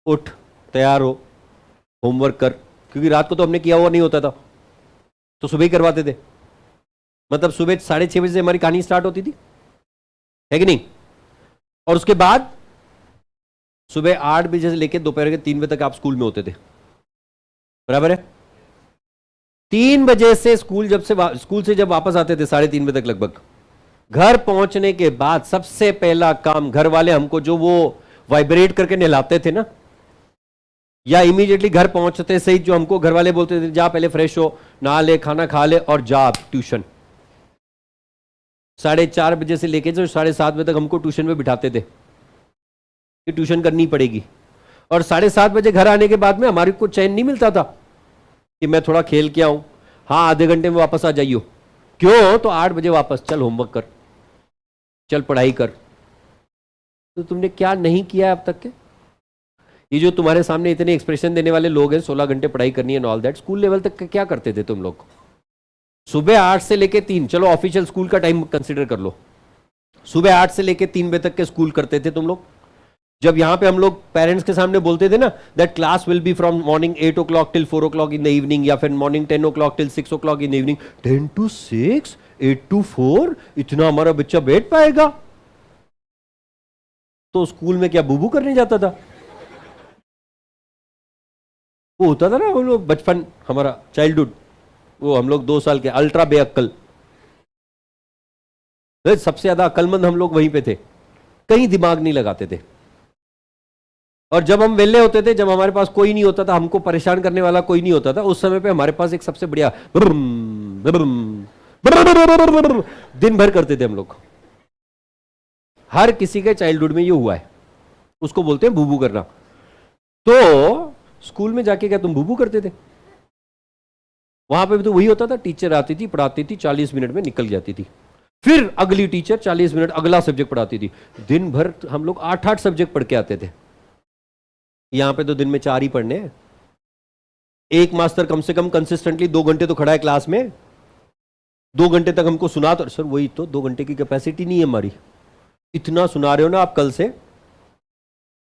[SPEAKER 1] उठ तैयार हो होमवर्क कर, क्योंकि रात को तो हमने किया हुआ नहीं होता था, तो सुबह ही करवाते थे। मतलब सुबह 6:30 बजे से हमारी कहानी स्टार्ट होती थी, है कि नहीं? और उसके बाद सुबह 8 बजे से लेकर दोपहर के 3 बजे तक आप स्कूल में होते थे, बराबर है। 3 बजे से स्कूल से जब वापस आते थे 3:30 बजे तक लगभग, घर पहुंचने के बाद सबसे पहला काम, घर वाले हमको जो वो वाइब्रेट करके नहलाते थे ना, या इमीडिएटली घर पहुंचते सही जो हमको घर वाले बोलते थे, जा पहले फ्रेश हो, नहा ले, खाना खा ले और जा ट्यूशन। 4:30 बजे से लेके जो 7:30 बजे तक हमको ट्यूशन में बिठाते थे कि ट्यूशन करनी पड़ेगी। और 7:30 बजे घर आने के बाद में हमारे को चैन नहीं मिलता था कि मैं थोड़ा खेल के आऊं, हाँ आधे घंटे में वापस आ जाइयो। क्यों? तो 8 बजे वापस, चल होमवर्क कर, चल पढ़ाई कर। तो तुमने क्या नहीं किया अब तक के? ये जो तुम्हारे सामने इतने एक्सप्रेशन देने वाले लोग हैं, 16 घंटे पढ़ाई करनी है ऑल दैट, स्कूल लेवल तक क्या करते थे तुम लोग? सुबह 8 से लेके 3, चलो ऑफिशियल स्कूल का टाइम कंसीडर कर लो, सुबह 8 से लेके 3 बजे तक के स्कूल करते थे तुम लोग। जब यहां पे हम लोग पेरेंट्स के सामने बोलते थे ना that class will be from morning 8 o'clock till 4 o'clock in the evening, या फिर morning 10 o'clock till 6 o'clock in the evening, 10 to 6, 8 to 4, इतना हमारा बच्चा बैठ पाएगा? तो स्कूल में क्या बूबू करने जाता था? वो होता था ना हम लोग बचपन, हमारा चाइल्डहुड, वो हम लोग 2 साल के अल्ट्रा बेअक्कल, सबसे ज्यादा अक्लमंद हम लोग वहीं पे थे, कहीं दिमाग नहीं लगाते थे। और जब हम वेले होते थे, जब हमारे पास कोई नहीं होता था, हमको परेशान करने वाला कोई नहीं होता था, उस समय पे हमारे पास एक सबसे बढ़िया दिन भर करते थे हम लोग। हर किसी के चाइल्डहुड में ये हुआ है, उसको बोलते हैं बूबू करना। तो स्कूल में जाके क्या तुम बूबू करते थे? वहां पे भी तो वही होता था, टीचर आती थी, पढ़ाती थी, 40 मिनट में निकल जाती थी, फिर अगली टीचर 40 मिनट अगला सब्जेक्ट पढ़ाती थी। दिन भर हम लोग 8-8 सब्जेक्ट पढ़ के आते थे। यहां पे तो दिन में 4 ही पढ़ने हैं। एक मास्टर कम से कम कंसिस्टेंटली 2 घंटे तो खड़ा है क्लास में, 2 घंटे तक हमको सुना, तो सर वही तो 2 घंटे की कैपेसिटी नहीं है हमारी, इतना सुना रहे हो ना आप कल से,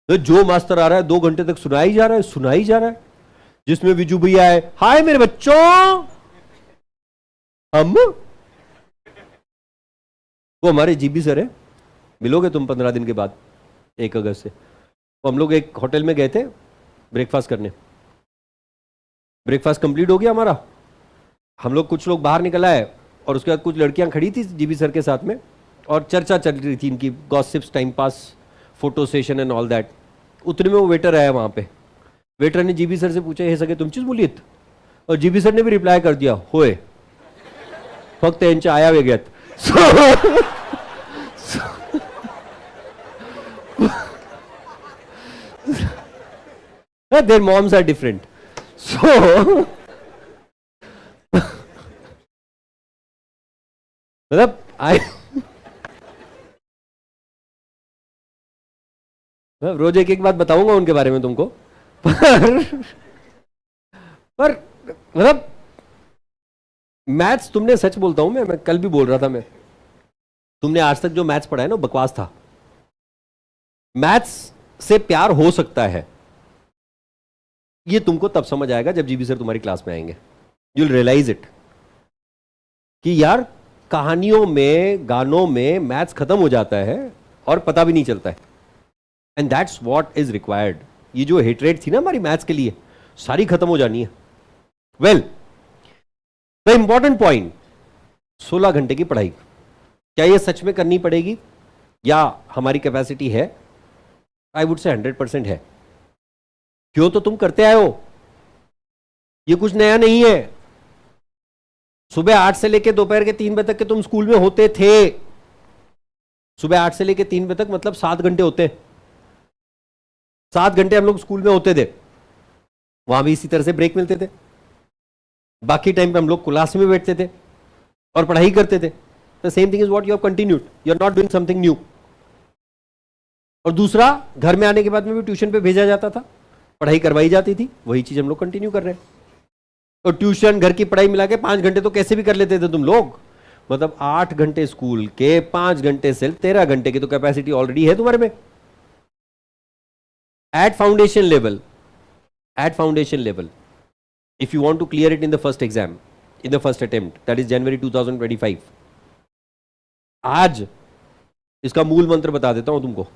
[SPEAKER 1] तो जो मास्टर आ रहा है 2 घंटे तक सुना ही जा रहा है, सुना ही जा रहा है। जिसमें विजू भैया है, हाय मेरे बच्चों, हम वो हमारे जीबी सर है, मिलोगे तुम 15 दिन के बाद 1 अगस्त से। तो हम लोग एक होटल में गए थे ब्रेकफास्ट करने, ब्रेकफास्ट कंप्लीट हो गया हमारा, हम लोग कुछ लोग बाहर निकल आए, और उसके बाद कुछ लड़कियां खड़ी थी जीबी सर के साथ में, और चर्चा चल रही थी इनकी, gossips, time pass, photo session and all that. उतने में वो वेटर आया वहां पे, वेटर ने जीबी सर से पूछा, हे सगळे तुमचीच मुली आहेत? और जीबी सर ने भी रिप्लाई कर दिया, होय, फक्त यांच्या आया वेगळ्यात। Their moms are different. So मतलब मैं रोज एक बात बताऊंगा उनके बारे में तुमको, पर मतलब मैथ्स, तुमने सच बोलता हूं मैं कल भी बोल रहा था, मैं तुमने आज तक जो मैथ्स पढ़ा है ना बकवास था। मैथ्स से प्यार हो सकता है, ये तुमको तब समझ आएगा जब जीबी सर तुम्हारी क्लास में आएंगे, यू विल रियलाइज इट कि यार कहानियों में, गानों में मैथ्स खत्म हो जाता है और पता भी नहीं चलता है, and that's what is required. ये जो हेट्रेट थी ना हमारी मैथ्स के लिए, सारी खत्म हो जानी है। वेल, द इंपॉर्टेंट पॉइंट, 16 घंटे की पढ़ाई, क्या ये सच में करनी पड़ेगी या हमारी कैपेसिटी है? आई वुड से 100% है। क्यों? तो तुम करते आए हो, ये कुछ नया नहीं है। सुबह 8 से लेकर दोपहर के 3 बजे तक के तुम स्कूल में होते थे। सुबह 8 से लेकर 3 बजे तक मतलब 7 घंटे होते, 7 घंटे हम लोग स्कूल में होते थे। वहां भी इसी तरह से ब्रेक मिलते थे, बाकी टाइम पे हम लोग क्लास में बैठते थे और पढ़ाई करते थे। The same thing is what you have continued, you are not doing something new. और दूसरा, घर में आने के बाद में भी ट्यूशन पे भेजा जाता था, पढ़ाई करवाई जाती थी, वही चीज हम लोग कंटिन्यू कर रहे हैं। और ट्यूशन, घर की पढ़ाई मिला के 5 घंटे तो कैसे भी कर लेते थे तुम लोग। मतलब 8 घंटे स्कूल के, 5 घंटे से 13 घंटे की तो कैपेसिटी ऑलरेडी है तुम्हारे में। At foundation level, if you want to clear it in the first exam, in the first attempt, that is January 2025, आज इसका मूल मंत्र बता देता हूं तुमको,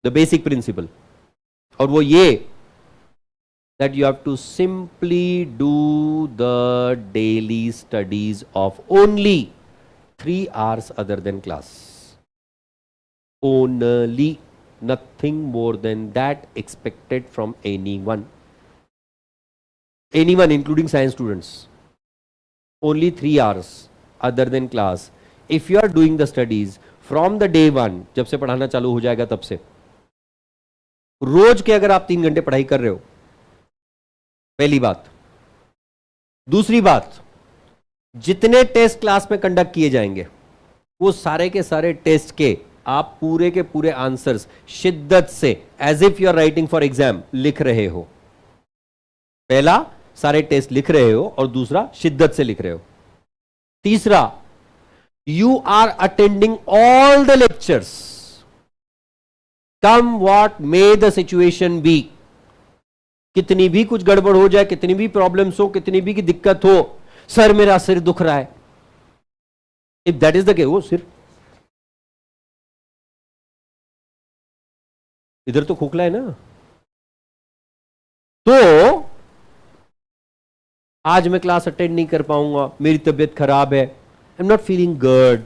[SPEAKER 1] the basic principle, और वो ये that you have to simply do the daily studies of only 3 hours other than class. Only, nothing more than that expected from anyone. Anyone, including science students. Only 3 hours other than class. If you are doing the studies from the day one, जब से पढ़ाना चालू हो जाएगा तब से, रोज के अगर आप 3 घंटे पढ़ाई कर रहे हो, पहली बात. दूसरी बात, जितने टेस्ट क्लास में कंडक्ट किए जाएंगे वो सारे के सारे टेस्ट के आप पूरे के पूरे आंसर्स शिद्दत से, as if you are writing for exam, लिख रहे हो. पहला, सारे टेस्ट लिख रहे हो, और दूसरा, शिद्दत से लिख रहे हो. तीसरा, you are attending all the lectures, come what may the situation be. कितनी भी कुछ गड़बड़ हो जाए, कितनी भी प्रॉब्लम्स हो, कितनी भी की दिक्कत हो, सर मेरा सिर दुख रहा है, if that is the case, वो सिर इधर तो खोखला है ना, तो आज मैं क्लास अटेंड नहीं कर पाऊंगा, मेरी तबीयत खराब है, I am not feeling good,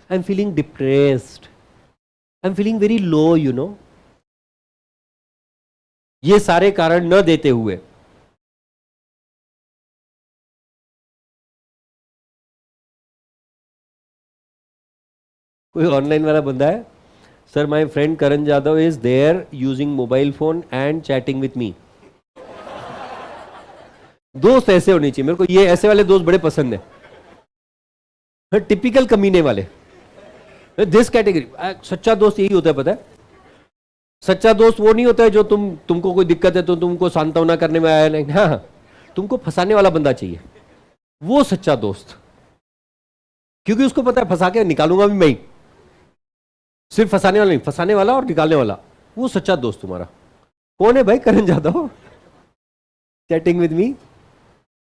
[SPEAKER 1] I am feeling depressed, I am feeling very low, you know. ये सारे कारण न देते हुए कोई ऑनलाइन वाला बंदा है, sir my friend Karan Jadhav is there using mobile phone and chatting with me. दोस्त ऐसे होने चाहिए मेरे को, ये ऐसे वाले दोस्त बड़े पसंद है, टिपिकल कमीने वाले, दिस कैटेगरी. सच्चा दोस्त यही होता है, पता है. सच्चा दोस्त वो नहीं होता है जो तुमको कोई दिक्कत है तो तुमको सांत्वना करने में आया, नहीं. हाँ, तुमको फंसाने वाला बंदा चाहिए, वो सच्चा दोस्त. क्योंकि उसको पता है फंसा के निकालूंगा भी मैं, सिर्फ फंसाने वाला नहीं, फंसाने वाला और निकालने वाला, वो सच्चा दोस्त तुम्हारा. कौन है भाई? Karan Jadhav, chatting with me.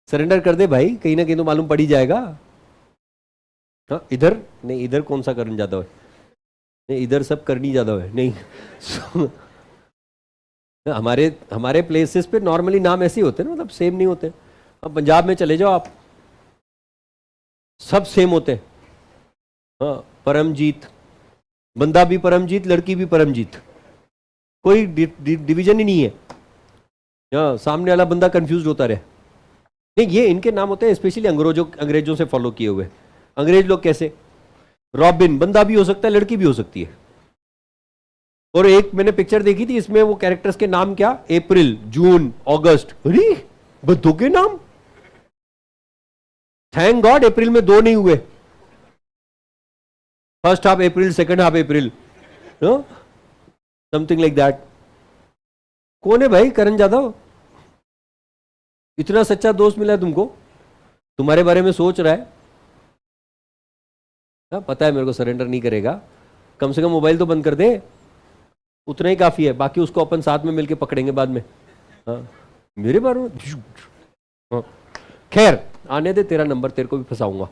[SPEAKER 1] Surrender कर दे भाई, कहीं ना कहीं तो मालूम पड़ ही जाएगा. हाँ, इधर नहीं, इधर कौन सा करण जादव है? नहीं, इधर सब करनी जादव है. नहीं हमारे प्लेसेस पे नॉर्मली नाम ऐसे ही होते हैं ना, मतलब सेम नहीं होते. अब पंजाब में चले जाओ आप, सब सेम होते हैं. हाँ, परमजीत, बंदा भी परमजीत, लड़की भी परमजीत, कोई डिवीजन ही नहीं है. हाँ, सामने वाला बंदा कंफ्यूज होता रहे. नहीं, ये इनके नाम होते हैं स्पेशली अंग्रेजों से फॉलो किए हुए. अंग्रेज लोग कैसे, रॉबिन बंदा भी हो सकता है, लड़की भी हो सकती है. और एक मैंने पिक्चर देखी थी, इसमें वो कैरेक्टर्स के नाम क्या, अप्रैल, जून, अगस्त. अरे बंदों के नाम, थैंक गॉड अप्रैल में 2 नहीं हुए. First half April, second half April, something like that. कौन है भाई करण जादव? इतना सच्चा दोस्त मिला है तुमको, तुम्हारे बारे में सोच रहा है. पता है मेरे को सरेंडर नहीं करेगा, कम से कम मोबाइल तो बंद कर दे, उतना ही काफी है. बाकी उसको अपन साथ में मिलके पकड़ेंगे बाद में. हाँ, मेरे बारे में. हाँ, खैर आने दे, तेरा नंबर, तेरे को भी फंसाऊंगा.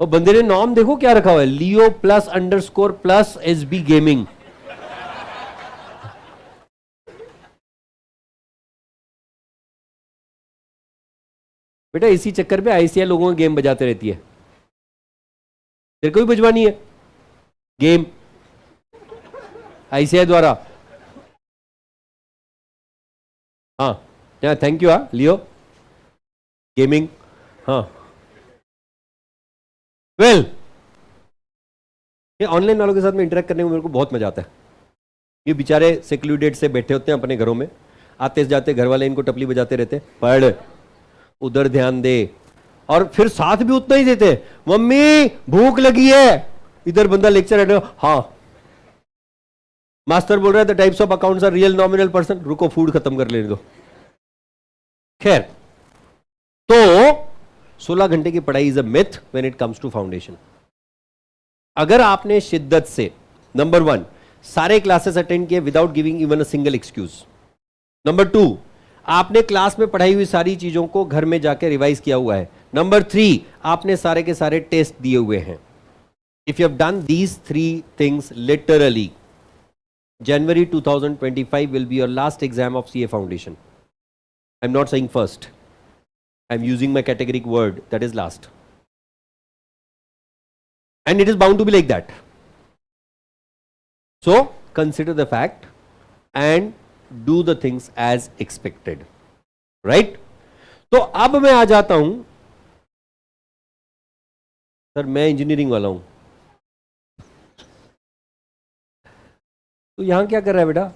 [SPEAKER 1] और बंदे ने नाम देखो क्या रखा हुआ है, लियो +_+SB गेमिंग. बेटा इसी चक्कर पे आईसीआई लोगों को गेम बजाते रहती है. तेरे को भी बजवानी है गेम आईसीआई द्वारा. हाँ, थैंक यू. हाँ, लियो गेमिंग. हाँ, वेल, ये ऑनलाइन वालों के साथ में इंटरेक्ट करने में मेरे को बहुत मजा आता है. ये बेचारे सेक्लूडेड से बैठे होते हैं अपने घरों में, आते जाते घर वाले इनको टपली बजाते रहते हैं, पढ़, उधर ध्यान दे, और फिर साथ भी उतना ही देते हैं, मम्मी भूख लगी है. इधर बंदा लेक्चर, हाँ मास्टर बोल रहा है the types of accounts are real, nominal, person. रुको फूड खत्म कर लेने दो. खैर, तो 16 घंटे की पढ़ाई is a myth when it comes to foundation. अगर आपने शिद्दत से, नंबर 1, सारे क्लासेस अटेंड किए without giving even a single excuse. Number 2, आपने क्लास में पढ़ाई हुई सारी चीजों को घर में जाके रिवाइज किया हुआ है. नंबर 3, आपने सारे के सारे टेस्ट दिए हुए हैं. If you have done these 3 things literally, January 2025 will be your last exam of CA Foundation. I'm not saying first. I'm using my categoric word, that is last. and it is bound to be like that. So consider the fact and do the things as expected, right? तो अब मैं आ जाता हूं, sir मैं engineering वाला हूं, तो यहां क्या कर रहा है बेटा?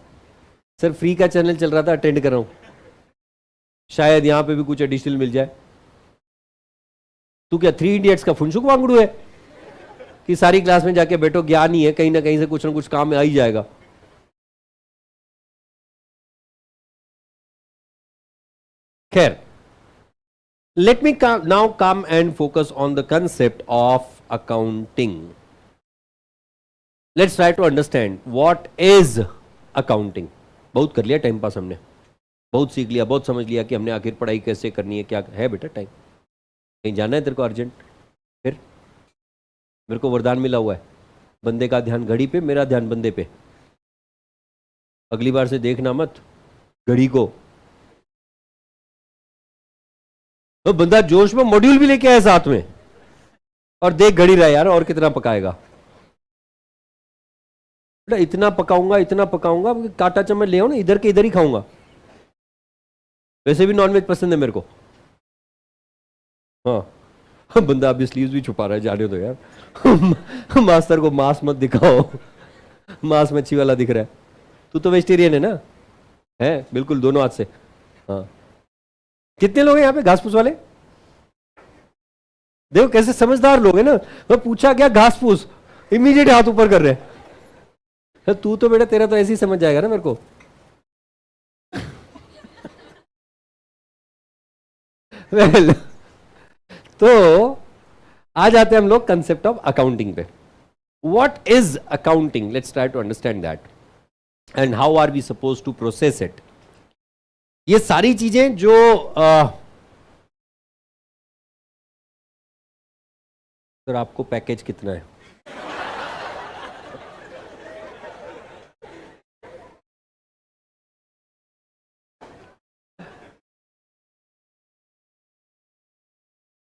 [SPEAKER 1] सर फ्री का चैनल चल रहा था, अटेंड कर रहा हूं, शायद यहां पे भी कुछ एडिशनल मिल जाए। तू क्या 3 इडियट्स का फुनसुक वांगड़ू है कि सारी क्लास में जाके बैठो, ज्ञान ही है, कहीं ना कहीं से कुछ ना कुछ काम में आ ही जाएगा। खैर, let me now come and focus on the concept of accounting. Let's try to understand what is accounting. बहुत कर लिया टाइम पास हमने, बहुत सीख लिया, बहुत समझ लिया कि हमने आखिर पढ़ाई कैसे करनी है, क्या है बेटा टाइम। कहीं जाना है तेरे को अर्जेंट? फिर मेरे को वरदान मिला हुआ है, बंदे का ध्यान घड़ी पे, मेरा ध्यान बंदे पे। अगली बार से देखना मत घड़ी को। तो बंदा जोश में मॉड्यूल भी लेके आया साथ में, और देख घड़ी रहा यार और कितना पकाएगा। बेटा इतना पकाऊंगा, इतना पकाऊंगा, काटा चम्मच ले आओ ना, इधर के इधर ही खाऊंगा। वैसे भी नॉनवेज पसंद है मेरे को। हाँ बंदा अभी स्लीव्स भी छुपा रहा है, जाने दो यार। मास्टर को मांस मत दिखाओ, मांस मच्छी वाला दिख रहा है। तू तो वेजिटेरियन है ना? है बिल्कुल, दोनों हाथ से। हाँ, कितने लोग हैं यहाँ पे घास फूस वाले? देखो कैसे समझदार लोग हैं ना। मैं पूछा क्या घास फूस, इमीडिएट हाथ ऊपर कर रहे हैं। तू तो बेटा, तेरा तो ऐसे ही समझ जाएगा ना मेरे को। well, तो आ जाते हैं हम लोग कंसेप्ट ऑफ अकाउंटिंग पे। What is accounting? Let's try to understand that and how are we suppose to process it. ये सारी चीजें जो सर आपको पैकेज कितना है?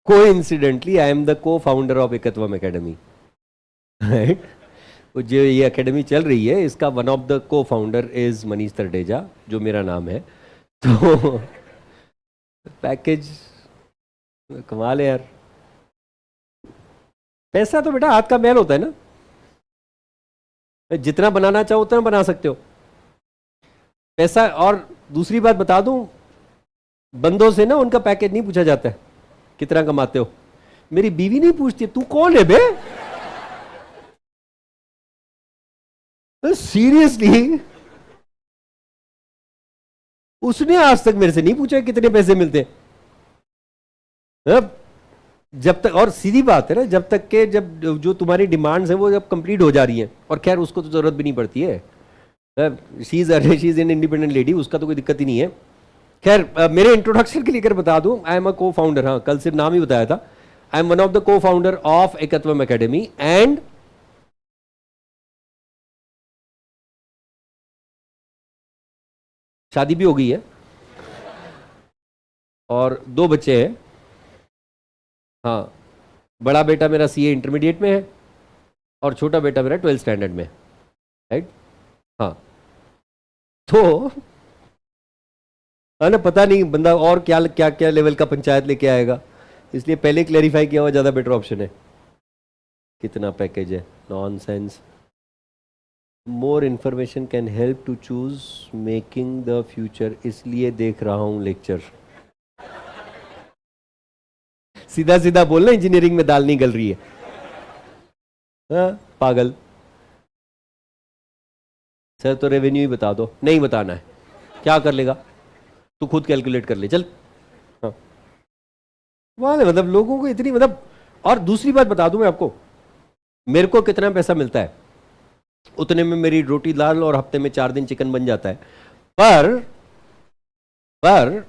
[SPEAKER 1] Coincidentally I am the co founder of Ekatvam academy, right? जो ये एकेडमी चल रही है, इसका one of the co founder is Manish Tardeja, जो मेरा नाम है। तो पैकेज कमाल है यार। पैसा तो बेटा हाथ का मैल होता है ना, जितना बनाना चाहो उतना बना सकते हो पैसा। और दूसरी बात बता दूं, बंदों से ना उनका पैकेज नहीं पूछा जाता है कितना कमाते हो। मेरी बीवी नहीं पूछती तू कौन है बे, सीरियसली। उसने आज तक मेरे से नहीं पूछा कितने पैसे मिलते हैं। जब तक, और सीधी बात है ना, जब तक के जब जो तुम्हारी डिमांड्स हैं वो जब कंप्लीट हो जा रही हैं, और खैर उसको तो जरूरत भी नहीं पड़ती है, she is an independent lady, उसका तो कोई दिक्कत ही नहीं है। खैर मेरे इंट्रोडक्शन के लिए अगर बता दूं, आई एम अ को फाउंडर, हाँ कल सिर्फ नाम ही बताया था, I am one of the co founder of Ekatvam academy and शादी भी हो गई है और 2 बच्चे हैं। हाँ, बड़ा बेटा मेरा सीए इंटरमीडिएट में है और छोटा बेटा मेरा 12th स्टैंडर्ड में, राइट? हाँ, तो है ना, पता नहीं बंदा और क्या क्या क्या लेवल का पंचायत लेके आएगा, इसलिए पहले क्लैरिफाई किया हुआ ज़्यादा बेटर ऑप्शन है। कितना पैकेज है? Nonsense. More information can help to choose making the future, इसलिए देख रहा हूं लेक्चर। सीधा सीधा बोलना, इंजीनियरिंग में दाल नहीं गल रही है। हाँ, पागल। सर तो रेवेन्यू ही बता दो। नहीं बताना है, क्या कर लेगा तू खुद कैलकुलेट कर ले, चल। हाँ, वाले मतलब लोगों को इतनी मतलब। और दूसरी बात बता दूं मैं आपको, मेरे को कितना पैसा मिलता है उतने में मेरी रोटी दाल और हफ्ते में 4 दिन चिकन बन जाता है। पर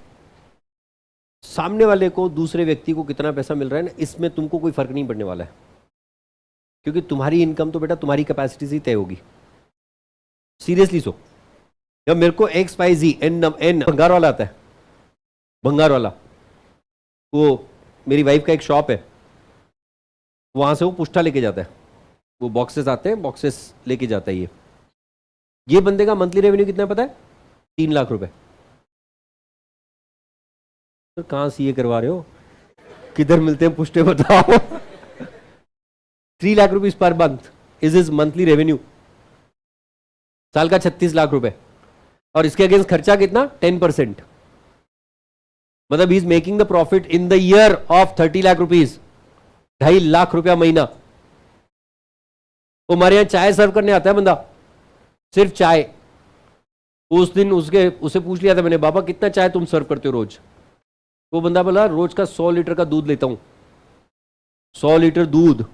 [SPEAKER 1] सामने वाले को, दूसरे व्यक्ति को कितना पैसा मिल रहा है ना, इसमें तुमको कोई फर्क नहीं पड़ने वाला है, क्योंकि तुम्हारी इनकम तो बेटा तुम्हारी कैपेसिटी से तय होगी। सीरियसली सो। जब मेरे को XYZ एन भंगार वाला आता है, भंगार वाला, वो मेरी वाइफ का एक शॉप है, वहां से वो पुष्टा लेके जाता है, वो बॉक्सेस आते हैं, बॉक्सेस लेके जाता है। ये बंदे का मंथली रेवेन्यू कितना है पता है? 3 लाख रुपए। तो कहां सीए करवा रहे हो, किधर मिलते हैं पुष्टे बताओ। 3 lakh rupees per month is is monthly revenue, साल का 36 लाख रुपए। और इसके अगेंस्ट खर्चा कितना? 10%। मतलब is making the profit in the year of 30 lakh rupees, 2.5 lakh रुपया महीना। हमारे यहां चाय सर्व करने आता है बंदा, सिर्फ चाय। उस दिन उसे पूछ लिया था मैंने, बाबा कितना चाय तुम सर्व करते हो रोज? वो बंदा बोला रोज का 100 लीटर का दूध लेता हूं। 100 लीटर दूध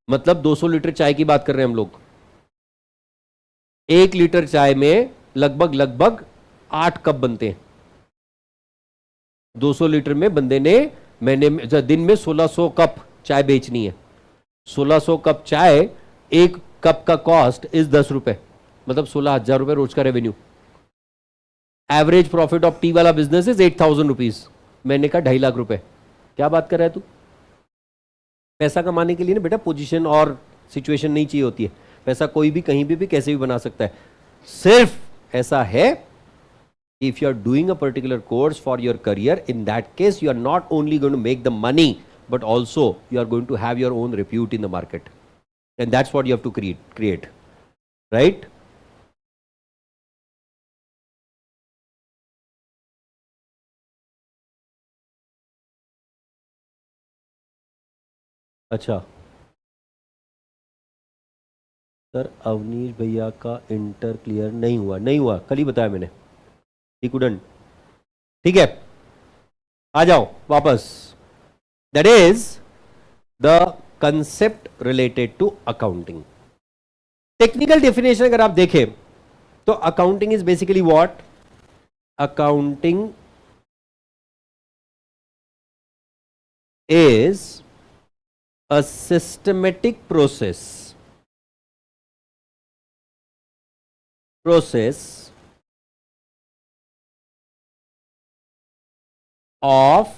[SPEAKER 1] मतलब 200 लीटर चाय की बात कर रहे हैं हम लोग। 1 लीटर चाय में लगभग 8 कप बनते हैं। 200 लीटर में बंदे ने दिन में 1600 कप चाय बेचनी है। 1600 कप चाय, 1 कप का कॉस्ट इज 10 रुपए, मतलब 16,000 रुपए रोज का revenue. Average profit of T वाला बिजनेस इज 8,000 रुपीज, मैंने कहा 2.5 लाख रुपए। क्या बात कर रहा है तू? पैसा कमाने के लिए ना बेटा पोजीशन और सिचुएशन नहीं चाहिए होती है। पैसा कोई भी कहीं भी कैसे भी बना सकता है। सिर्फ ऐसा है if you are doing a particular course for your career, in that case you are not only going to make the money but also you are going to have your own repute in the market, and that's what you have to create, right? अच्छा sir, Awanish भैया का inter clear नहीं हुआ, कल ही बताया मैंने, he couldn't। ठीक है, आ जाओ वापस। That is the concept related to accounting. Technical definition अगर आप देखें तो accounting is basically what? Accounting is a systematic process of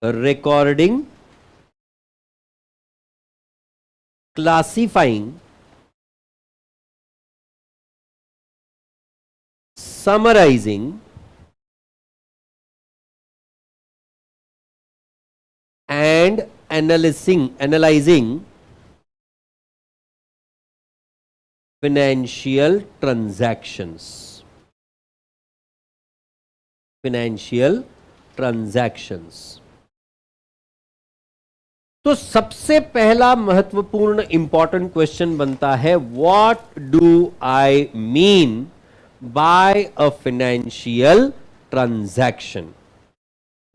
[SPEAKER 1] recording, classifying, summarizing, and analyzing financial transactions। तो सबसे पहला महत्वपूर्ण इंपॉर्टेंट क्वेश्चन बनता है, what do I mean by a financial transaction?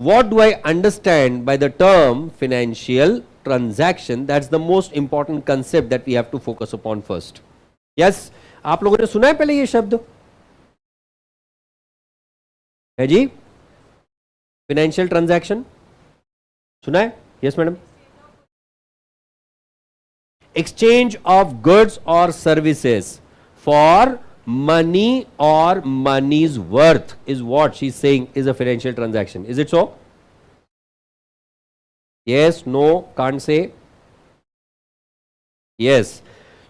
[SPEAKER 1] What do I understand by the term financial transaction? That's the most important concept that we have to focus upon first. Yes, आप लोगों ने सुना है पहले ये शब्द है जी? फाइनेंशियल ट्रांजैक्शन सुना है? Yes madam. Exchange of goods और सर्विसेज फॉर मनी और money's worth is what she is saying is a financial transaction. Is it so? Yes, no, can't say? Yes.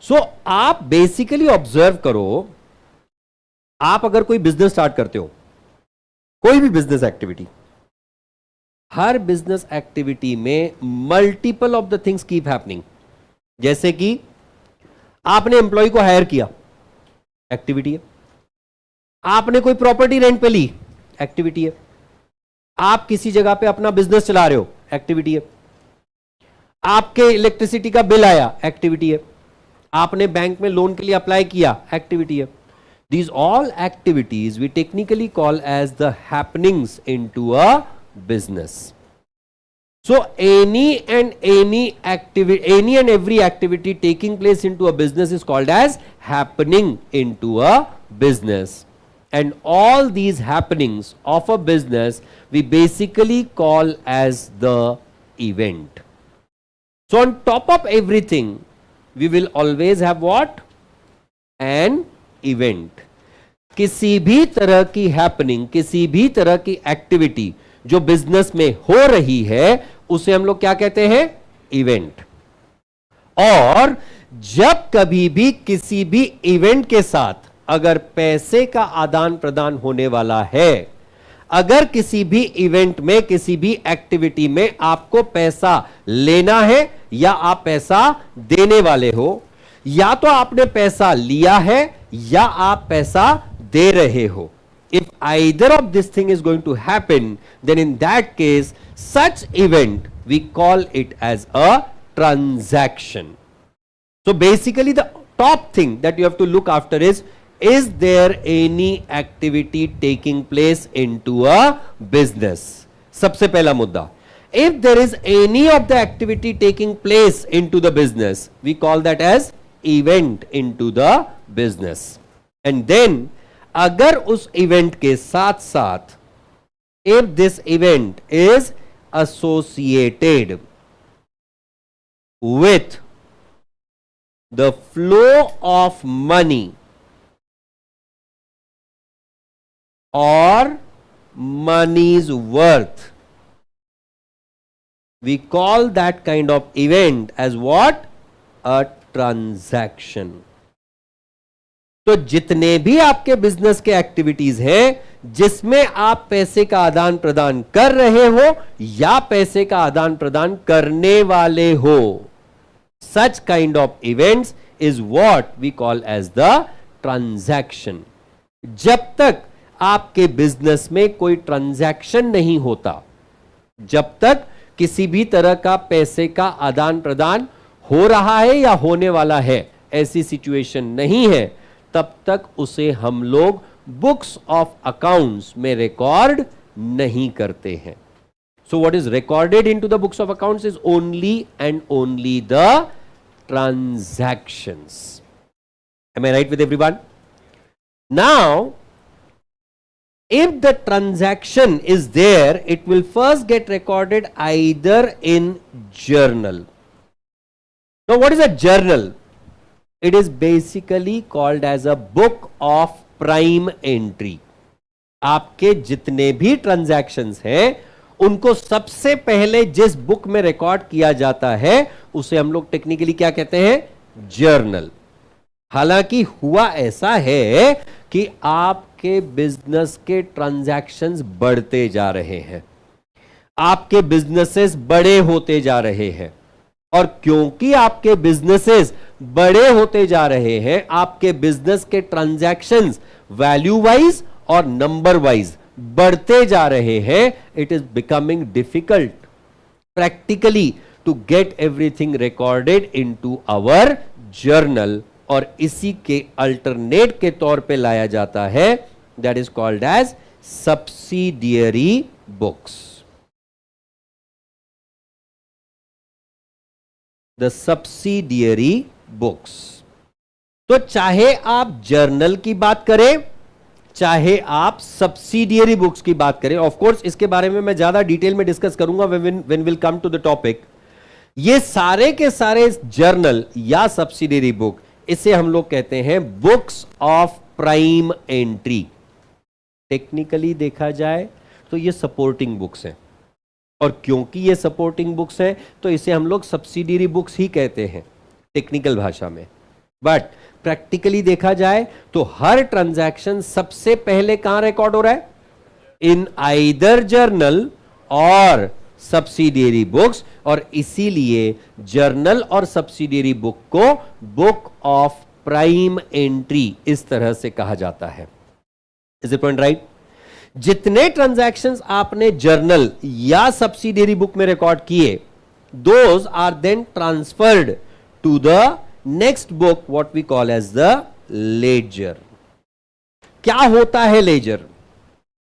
[SPEAKER 1] So आप बेसिकली ऑब्जर्व करो, आप अगर कोई business start करते हो, कोई भी बिजनेस एक्टिविटी, हर बिजनेस एक्टिविटी में multiple of the things keep happening. जैसे कि आपने एम्प्लॉय को हायर किया, एक्टिविटी है। आपने कोई प्रॉपर्टी रेंट पे ली, एक्टिविटी है। आप किसी जगह पे अपना बिजनेस चला रहे हो, एक्टिविटी है। आपके इलेक्ट्रिसिटी का बिल आया, एक्टिविटी है। आपने बैंक में लोन के लिए अप्लाई किया, एक्टिविटी है। These all activities we technically call as the happenings into a business. So any and every activity taking place into a business is called as happening into a business. And all these happenings of a business we basically call as the event. So on top of everything we will always have what? An event. किसी भी तरह की happening, किसी भी तरह की activity जो business में हो रही है, उसे हम लोग क्या कहते हैं? इवेंट। और जब कभी भी किसी भी इवेंट के साथ अगर पैसे का आदान प्रदान होने वाला है, अगर किसी भी इवेंट में, किसी भी एक्टिविटी में आपको पैसा लेना है या आप पैसा देने वाले हो, या तो आपने पैसा लिया है या आप पैसा दे रहे हो, if either of this thing is going to happen, then in that case such event we call it as a transaction. So basically the top thing that you have to look after is there any activity taking place into a business? सबसे पहला मुद्दा, if there is any of the activity taking place into the business, we call that as event into the business. And then अगर उस event के साथ साथ if this event is associated with the flow of money or money's worth, we call that kind of event as what? A transaction. तो जितने भी आपके business के एक्टिविटीज हैं जिसमें आप पैसे का आदान प्रदान कर रहे हो या पैसे का आदान प्रदान करने वाले हो, such kind of events is what we call as the transaction. जब तक आपके बिजनेस में कोई ट्रांजैक्शन नहीं होता, जब तक किसी भी तरह का पैसे का आदान प्रदान हो रहा है या होने वाला है, ऐसी सिचुएशन नहीं है, तब तक उसे हम लोग बुक्स ऑफ अकाउंट्स में रिकॉर्ड नहीं करते हैं। So what is recorded into the books of accounts is only and only the transactions. Am I right with everyone? Now if the transaction is there, it will first get recorded either in journal. Now what is a journal? It is basically called as a book of prime entry. आपके जितने भी transactions हैं उनको सबसे पहले जिस book में record किया जाता है उसे हम लोग टेक्निकली क्या कहते हैं? जर्नल। हालांकि हुआ ऐसा है कि आपके बिजनेस के ट्रांजैक्शंस बढ़ते जा रहे हैं, आपके बिजनेसेस बड़े होते जा रहे हैं, और क्योंकि आपके बिजनेसेस बड़े होते जा रहे हैं, आपके बिजनेस के ट्रांजैक्शंस वैल्यू वाइज और नंबर वाइज बढ़ते जा रहे हैं, it is becoming difficult practically to get everything recorded into our journal, और इसी के अल्टरनेट के तौर पे लाया जाता है, that is called as subsidiary books. The subsidiary books. तो चाहे आप जर्नल की बात करें, चाहे आप सब्सिडियरी बुक्स की बात करें, ऑफ कोर्स इसके बारे में मैं ज्यादा डिटेल में डिस्कस करूंगा when will come to the topic. ये सारे के सारे जर्नल या सब्सिडियरी बुक, इसे हम लोग कहते हैं books of prime entry. Technically देखा जाए तो ये सपोर्टिंग बुक्स हैं, और क्योंकि ये सपोर्टिंग बुक्स हैं तो इसे हम लोग सब्सिडियरी बुक्स ही कहते हैं टेक्निकल भाषा में। बट प्रैक्टिकली देखा जाए तो हर ट्रांजैक्शन सबसे पहले कहां रिकॉर्ड हो रहा है? इन आइदर जर्नल और सब्सिडियरी बुक्स, और इसीलिए जर्नल और सब्सिडियरी बुक को बुक ऑफ प्राइम एंट्री इस तरह से कहा जाता है। Is it point right? जितने ट्रांजैक्शंस आपने जर्नल या सब्सिडियरी बुक में रिकॉर्ड किए, those are then transferred to the next book what we call as the ledger. क्या होता है ledger?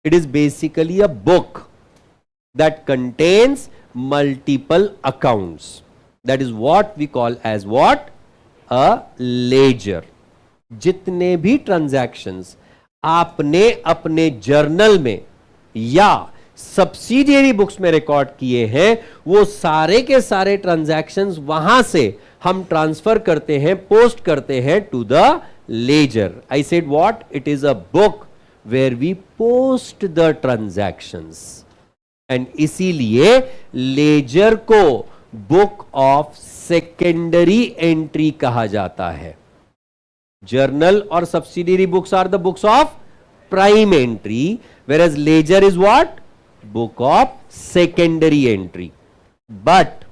[SPEAKER 1] It is basically a book that contains multiple accounts. That is what we call as what? A ledger. जितने भी transactions आपने अपने journal में या subsidiary books में रिकॉर्ड किए हैं, वो सारे के सारे ट्रांजैक्शंस वहां से हम ट्रांसफर करते हैं, पोस्ट करते हैं to the ledger. I said what? It is a book where we post the transactions. And इसीलिए लेजर को बुक ऑफ सेकेंडरी एंट्री कहा जाता है। जर्नल और subsidiary books are the books of prime entry, whereas ledger is what? Book of secondary entry. But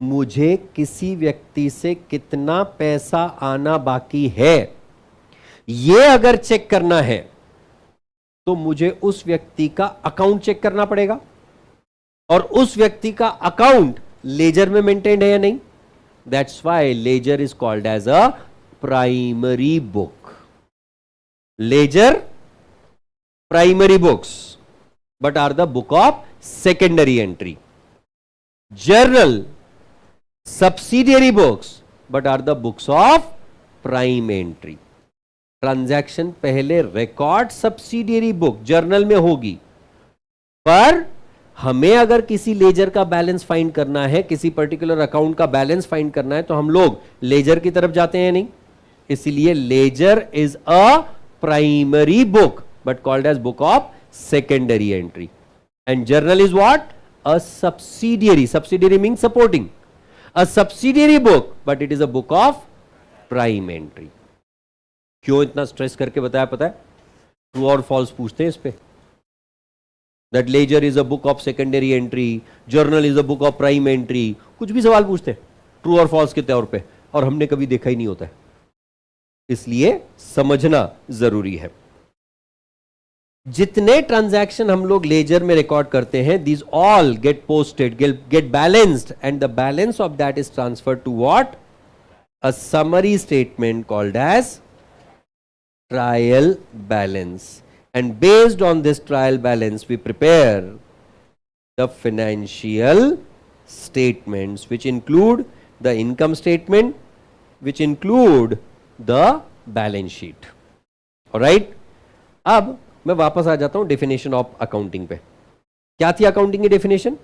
[SPEAKER 1] मुझे किसी व्यक्ति से कितना पैसा आना बाकी है यह अगर चेक करना है तो मुझे उस व्यक्ति का अकाउंट चेक करना पड़ेगा, और उस व्यक्ति का अकाउंट लेजर में मेंटेन्ड है या नहीं। That's why ledger is called as a primary book. Ledger primary books but are the book of secondary entry. Journal subsidiary books but are the books of prime entry. Transaction पहले record subsidiary book journal में होगी, पर हमें अगर किसी laser का balance find करना है, किसी पर्टिकुलर अकाउंट का बैलेंस फाइंड करना है, तो हम लोग लेजर की तरफ जाते हैं नहीं। इसलिए ledger is a primary book but called as book of secondary entry, and journal is what? A subsidiary. Subsidiary means supporting. A subsidiary book but it is a book of prime entry. क्यों इतना stress करके बताया पता है? True और false पूछते हैं इस पे। That ledger is a book of secondary entry, journal is a book of prime entry, कुछ भी सवाल पूछते हैं ट्रू और फॉल्स के तौर पे, और हमने कभी देखा ही नहीं होता है, इसलिए समझना जरूरी है। जितने ट्रांजैक्शन हम लोग लेजर में रिकॉर्ड करते हैं, these all get posted, get balanced, and the balance of that is transferred to what? A summary statement called as trial balance, and based on this trial balance we prepare the financial statements which include the income statement, which include the balance sheet. Alright, अब मैं वापस आ जाता हूं definition of accounting पे। क्या थी accounting की definition?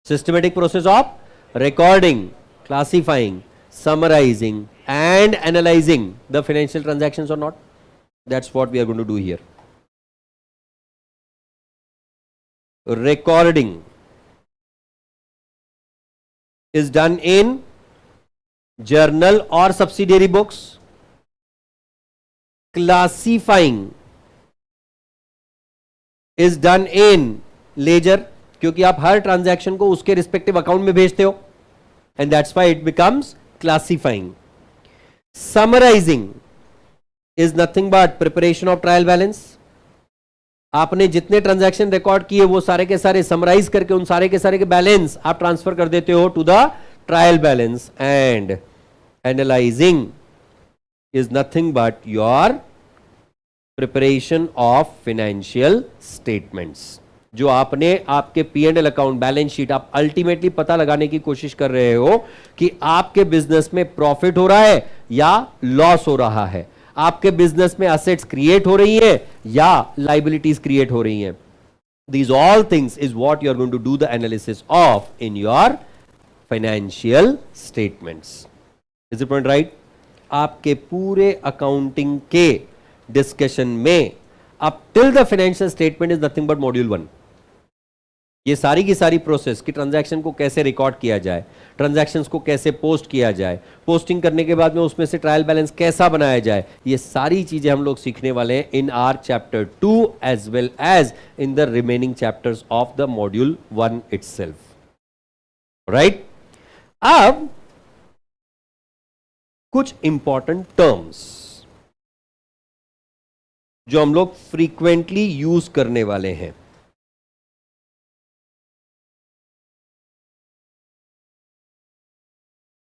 [SPEAKER 1] Systematic process of recording, classifying, summarising and analysing the financial transactions और not. That's what we are going to do here. Recording is done in journal और subsidiary books. Classifying is done in ledger, क्योंकि आप हर transaction को उसके respective account में भेजते हो, and that's why it becomes classifying. Summarising is nothing but preparation of trial balance. आपने जितने ट्रांजैक्शन रिकॉर्ड किए वो सारे के सारे समराइज करके उन सारे के बैलेंस आप ट्रांसफर कर देते हो to the trial balance. And analysing is nothing but your preparation of financial statements. जो आपने आपके P&L अकाउंट, बैलेंस शीट, आप अल्टीमेटली पता लगाने की कोशिश कर रहे हो कि आपके बिजनेस में प्रॉफिट हो रहा है या लॉस हो रहा है, आपके बिजनेस में असेट्स क्रिएट हो रही है या लाइबिलिटीज क्रिएट हो रही हैं। These all things is what you are going to do the analysis of in your financial statements. Is the point right? आपके पूरे अकाउंटिंग के डिस्कशन में up till the financial statement is nothing but module 1। ये सारी की सारी process कि transaction को कैसे रिकॉर्ड किया जाए, ट्रांजैक्शंस को कैसे पोस्ट किया जाए, पोस्टिंग करने के बाद में उसमें से ट्रायल बैलेंस कैसा बनाया जाए, ये सारी चीजें हम लोग सीखने वाले हैं in our chapter 2 as well as in the remaining chapters of the module 1 itself. Right, अब कुछ इंपॉर्टेंट टर्म्स जो हम लोग फ्रीक्वेंटली यूज करने वाले हैं।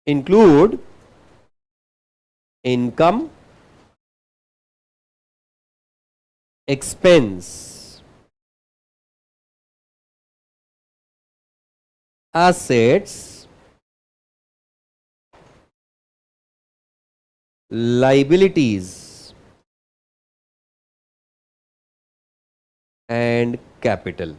[SPEAKER 1] Include income, expense, assets, liabilities and capital.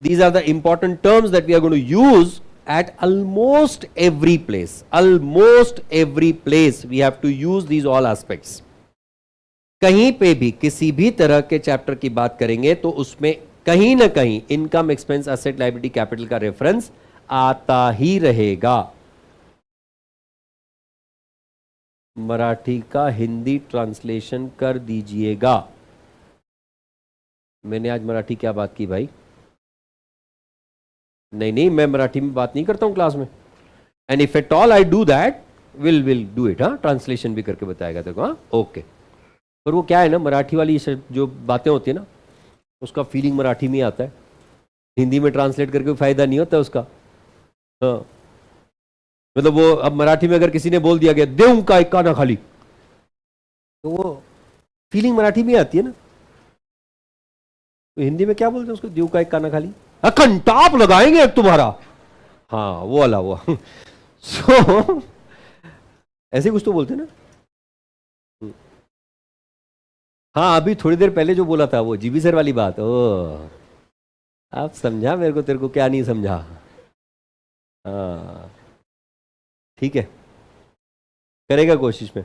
[SPEAKER 1] These are the important terms that we are going to use at almost every place. Almost every place we have to use these all aspects. कहीं पे भी किसी भी तरह के chapter की बात करेंगे तो उसमें कहीं ना कहीं income, expense, asset, liability, capital का रेफरेंस आता ही रहेगा। मराठी का हिंदी ट्रांसलेशन कर दीजिएगा। मैंने आज मराठी क्या बात की भाई? नहीं नहीं, मैं मराठी में बात नहीं करता हूं क्लास में। And if at all I do that, will do it. हाँ, ट्रांसलेशन भी करके बताएगा तेरे को। हाँ, ओके। पर वो क्या है ना, मराठी वाली जो बातें होती है ना, उसका फीलिंग मराठी में आता है, हिंदी में ट्रांसलेट करके फायदा नहीं होता उसका। हाँ, मतलब वो अब मराठी में अगर किसी ने बोल दिया गया देव का एक काना खाली, तो वो फीलिंग मराठी में आती है ना। तो हिंदी में क्या बोलते हैं उसको? देव का एक काना खाली, कंटाप लगाएंगे एक तुम्हारा। हाँ, वो वाला हुआ। सो ऐसे कुछ तो बोलते ना। हाँ, अभी थोड़ी देर पहले जो बोला था वो जीबी सर वाली बात। ओ, आप समझा मेरे को, तेरे को क्या नहीं समझा? हाँ, ठीक है, करेगा कोशिश में।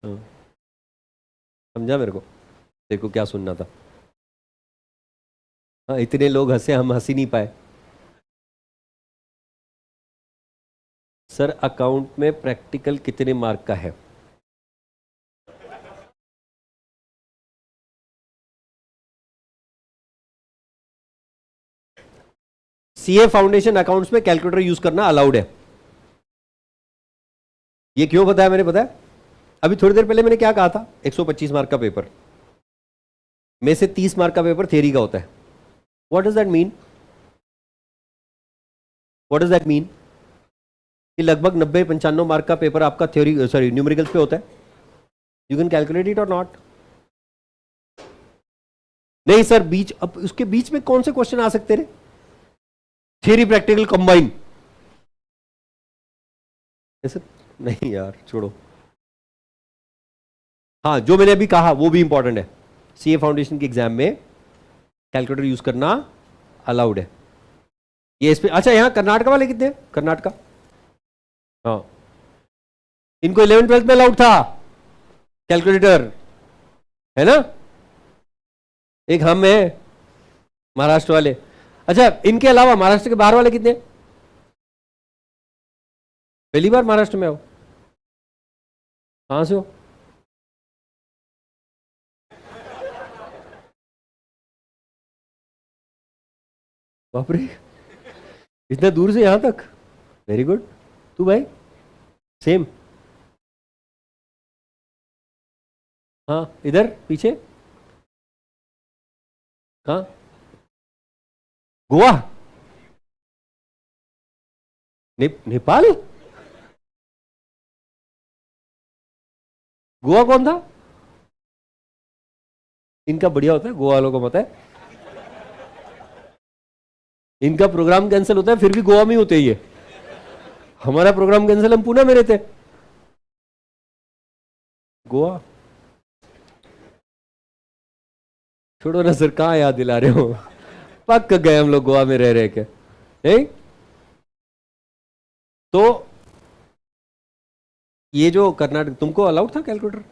[SPEAKER 1] हाँ, समझा मेरे को, तेरे को क्या सुनना था। हाँ, इतने लोग हंसे, हम हंस ही नहीं पाए। सर अकाउंट में प्रैक्टिकल कितने मार्क का है? सीए फाउंडेशन अकाउंट्स में कैलकुलेटर यूज करना अलाउड है। ये क्यों बताया मैंने? बताया अभी थोड़ी देर पहले मैंने क्या कहा था? 125 मार्क का पेपर में से 30 मार्क का पेपर थियरी का होता है। What does that mean? What does that mean? कि लगभग 90-95 मार्क का पेपर आपका थ्योरी, सॉरी, न्यूमेरिकल्स पे होता है। यू कैन कैलकुलेट इट और नॉट? नहीं सर, बीच, अब उसके बीच में कौन से क्वेश्चन आ सकते हैं? Theory practical combine? ऐसे नहीं यार, छोड़ो। हाँ, जो मैंने अभी कहा वो भी इंपॉर्टेंट है। सीए फाउंडेशन के एग्जाम में कैलकुलेटर यूज करना अलाउड है। ये इस पे, अच्छा, यहां कर्नाटका वाले कितने? कर्नाटका, हाँ, इनको 11th-12th में अलाउड था कैलकुलेटर, है ना? एक हम है महाराष्ट्र वाले। अच्छा, इनके अलावा महाराष्ट्र के बाहर वाले कितने? पहली बार महाराष्ट्र में आओ? कहां से हो? बाप रे, इतना दूर से यहां तक। Very good. तू भाई? सेम। हाँ, इधर पीछे कहां? गोवा? नेपाल? गोवा कौन था? इनका बढ़िया होता है, गोवा वालों को पता है। इनका प्रोग्राम कैंसिल होता है फिर भी गोवा में ही होते ही है। हमारा प्रोग्राम कैंसिल, हम पुणे में रहते। गोवा छोड़ो ना सर, कहां याद दिला रहे हो? पक गए हम लोग गोवा में रह रहे के, नहीं? तो ये जो कर्नाटक, तुमको अलाउड था कैलकुलेटर?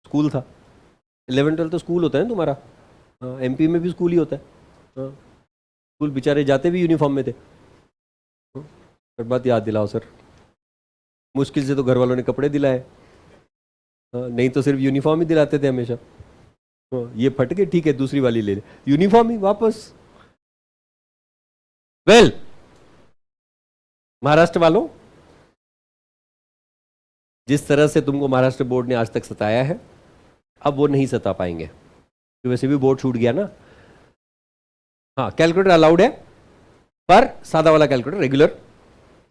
[SPEAKER 1] स्कूल था। 11th-12th तो स्कूल होता है ना तुम्हारा। हाँ, एमपी में भी स्कूल ही होता है। हाँ, स्कूल बेचारे जाते भी यूनिफॉर्म में थे। हाँ, पर बात याद दिलाओ सर, मुश्किल से तो घर वालों ने कपड़े दिलाए। हाँ, नहीं तो सिर्फ यूनिफॉर्म ही दिलाते थे हमेशा। हाँ, ये फट के ठीक है, दूसरी वाली ले ले, यूनिफॉर्म ही वापस। वेल, महाराष्ट्र वालों, जिस तरह से तुमको महाराष्ट्र बोर्ड ने आज तक सताया है, अब वो नहीं सता पाएंगे, तो वैसे भी बोर्ड छूट गया ना। हाँ, कैलकुलेटर अलाउड है, पर सादा वाला कैलकुलेटर, रेगुलर।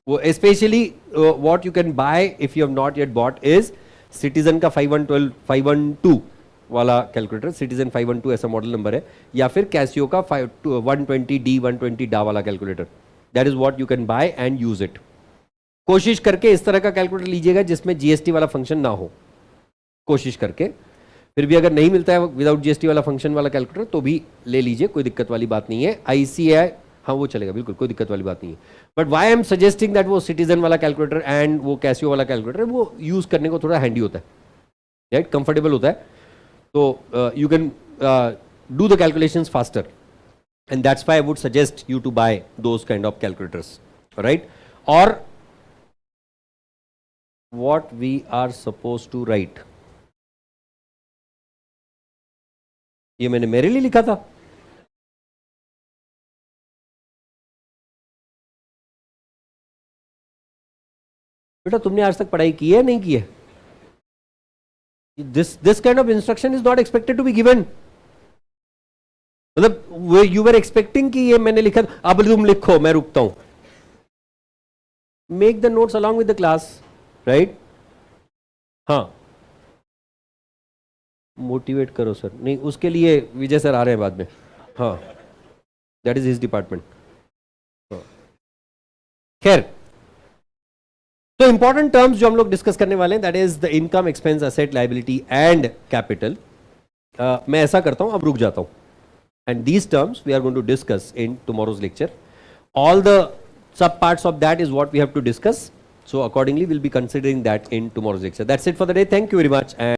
[SPEAKER 1] वो specially what you can by if you have not yet bot is citizen का 512 वाला कैलकुलेटर। सिटीजन 512 ऐसा मॉडल नंबर है, या फिर कैसियो का 120D 120 डा वाला calculator. That is what you can buy and use it. कोशिश करके इस तरह का कैलकुलेटर लीजिएगा जिसमें जीएसटी वाला फंक्शन ना हो, कोशिश करके। फिर भी अगर नहीं मिलता है विदाउट जीएसटी वाला फंक्शन वाला कैलकुलेटर तो भी ले लीजिए, कोई दिक्कत वाली बात नहीं है। आईसी है, हाँ वो चलेगा, बिल्कुल कोई दिक्कत वाली बात नहीं है। But why I am suggesting that वो सिटीजन वाला कैलकुलेटर एंड वो कैसियो वाला कैलकुलेटर, वो यूज करने को थोड़ा हैंडी होता है, राइट, कंफर्टेबल होता है। तो you can do the calculations faster, and that's why I would suggest you to buy those kind of calculators, right? Or what we are supposed to write, ये मैंने मेरे लिए लिखा था. बेटा तुमने आज तक पढ़ाई की है नहीं की है? This kind of instruction is not expected to be given. मतलब you were expecting कि ये मैंने लिखा, अब तुम लिखो, मैं रुकता हूं. Make the notes along with the class, right? हाँ, मोटिवेट करो सर. नहीं, उसके लिए विजय सर आ रहे हैं बाद में. हाँ, दैट इज हिज डिपार्टमेंट. खैर, तो इंपॉर्टेंट टर्म्स जो हम लोग डिस्कस करने वाले हैं, that is the income, expense, asset, liability and capital. मैं ऐसा करता हूं, अब रुक जाता हूं. And these terms we are going to discuss in tomorrow's lecture. All the sub parts of that is what we have to discuss. So accordingly we'll be considering that in tomorrow's lecture. That's it for the day. Thank you very much. And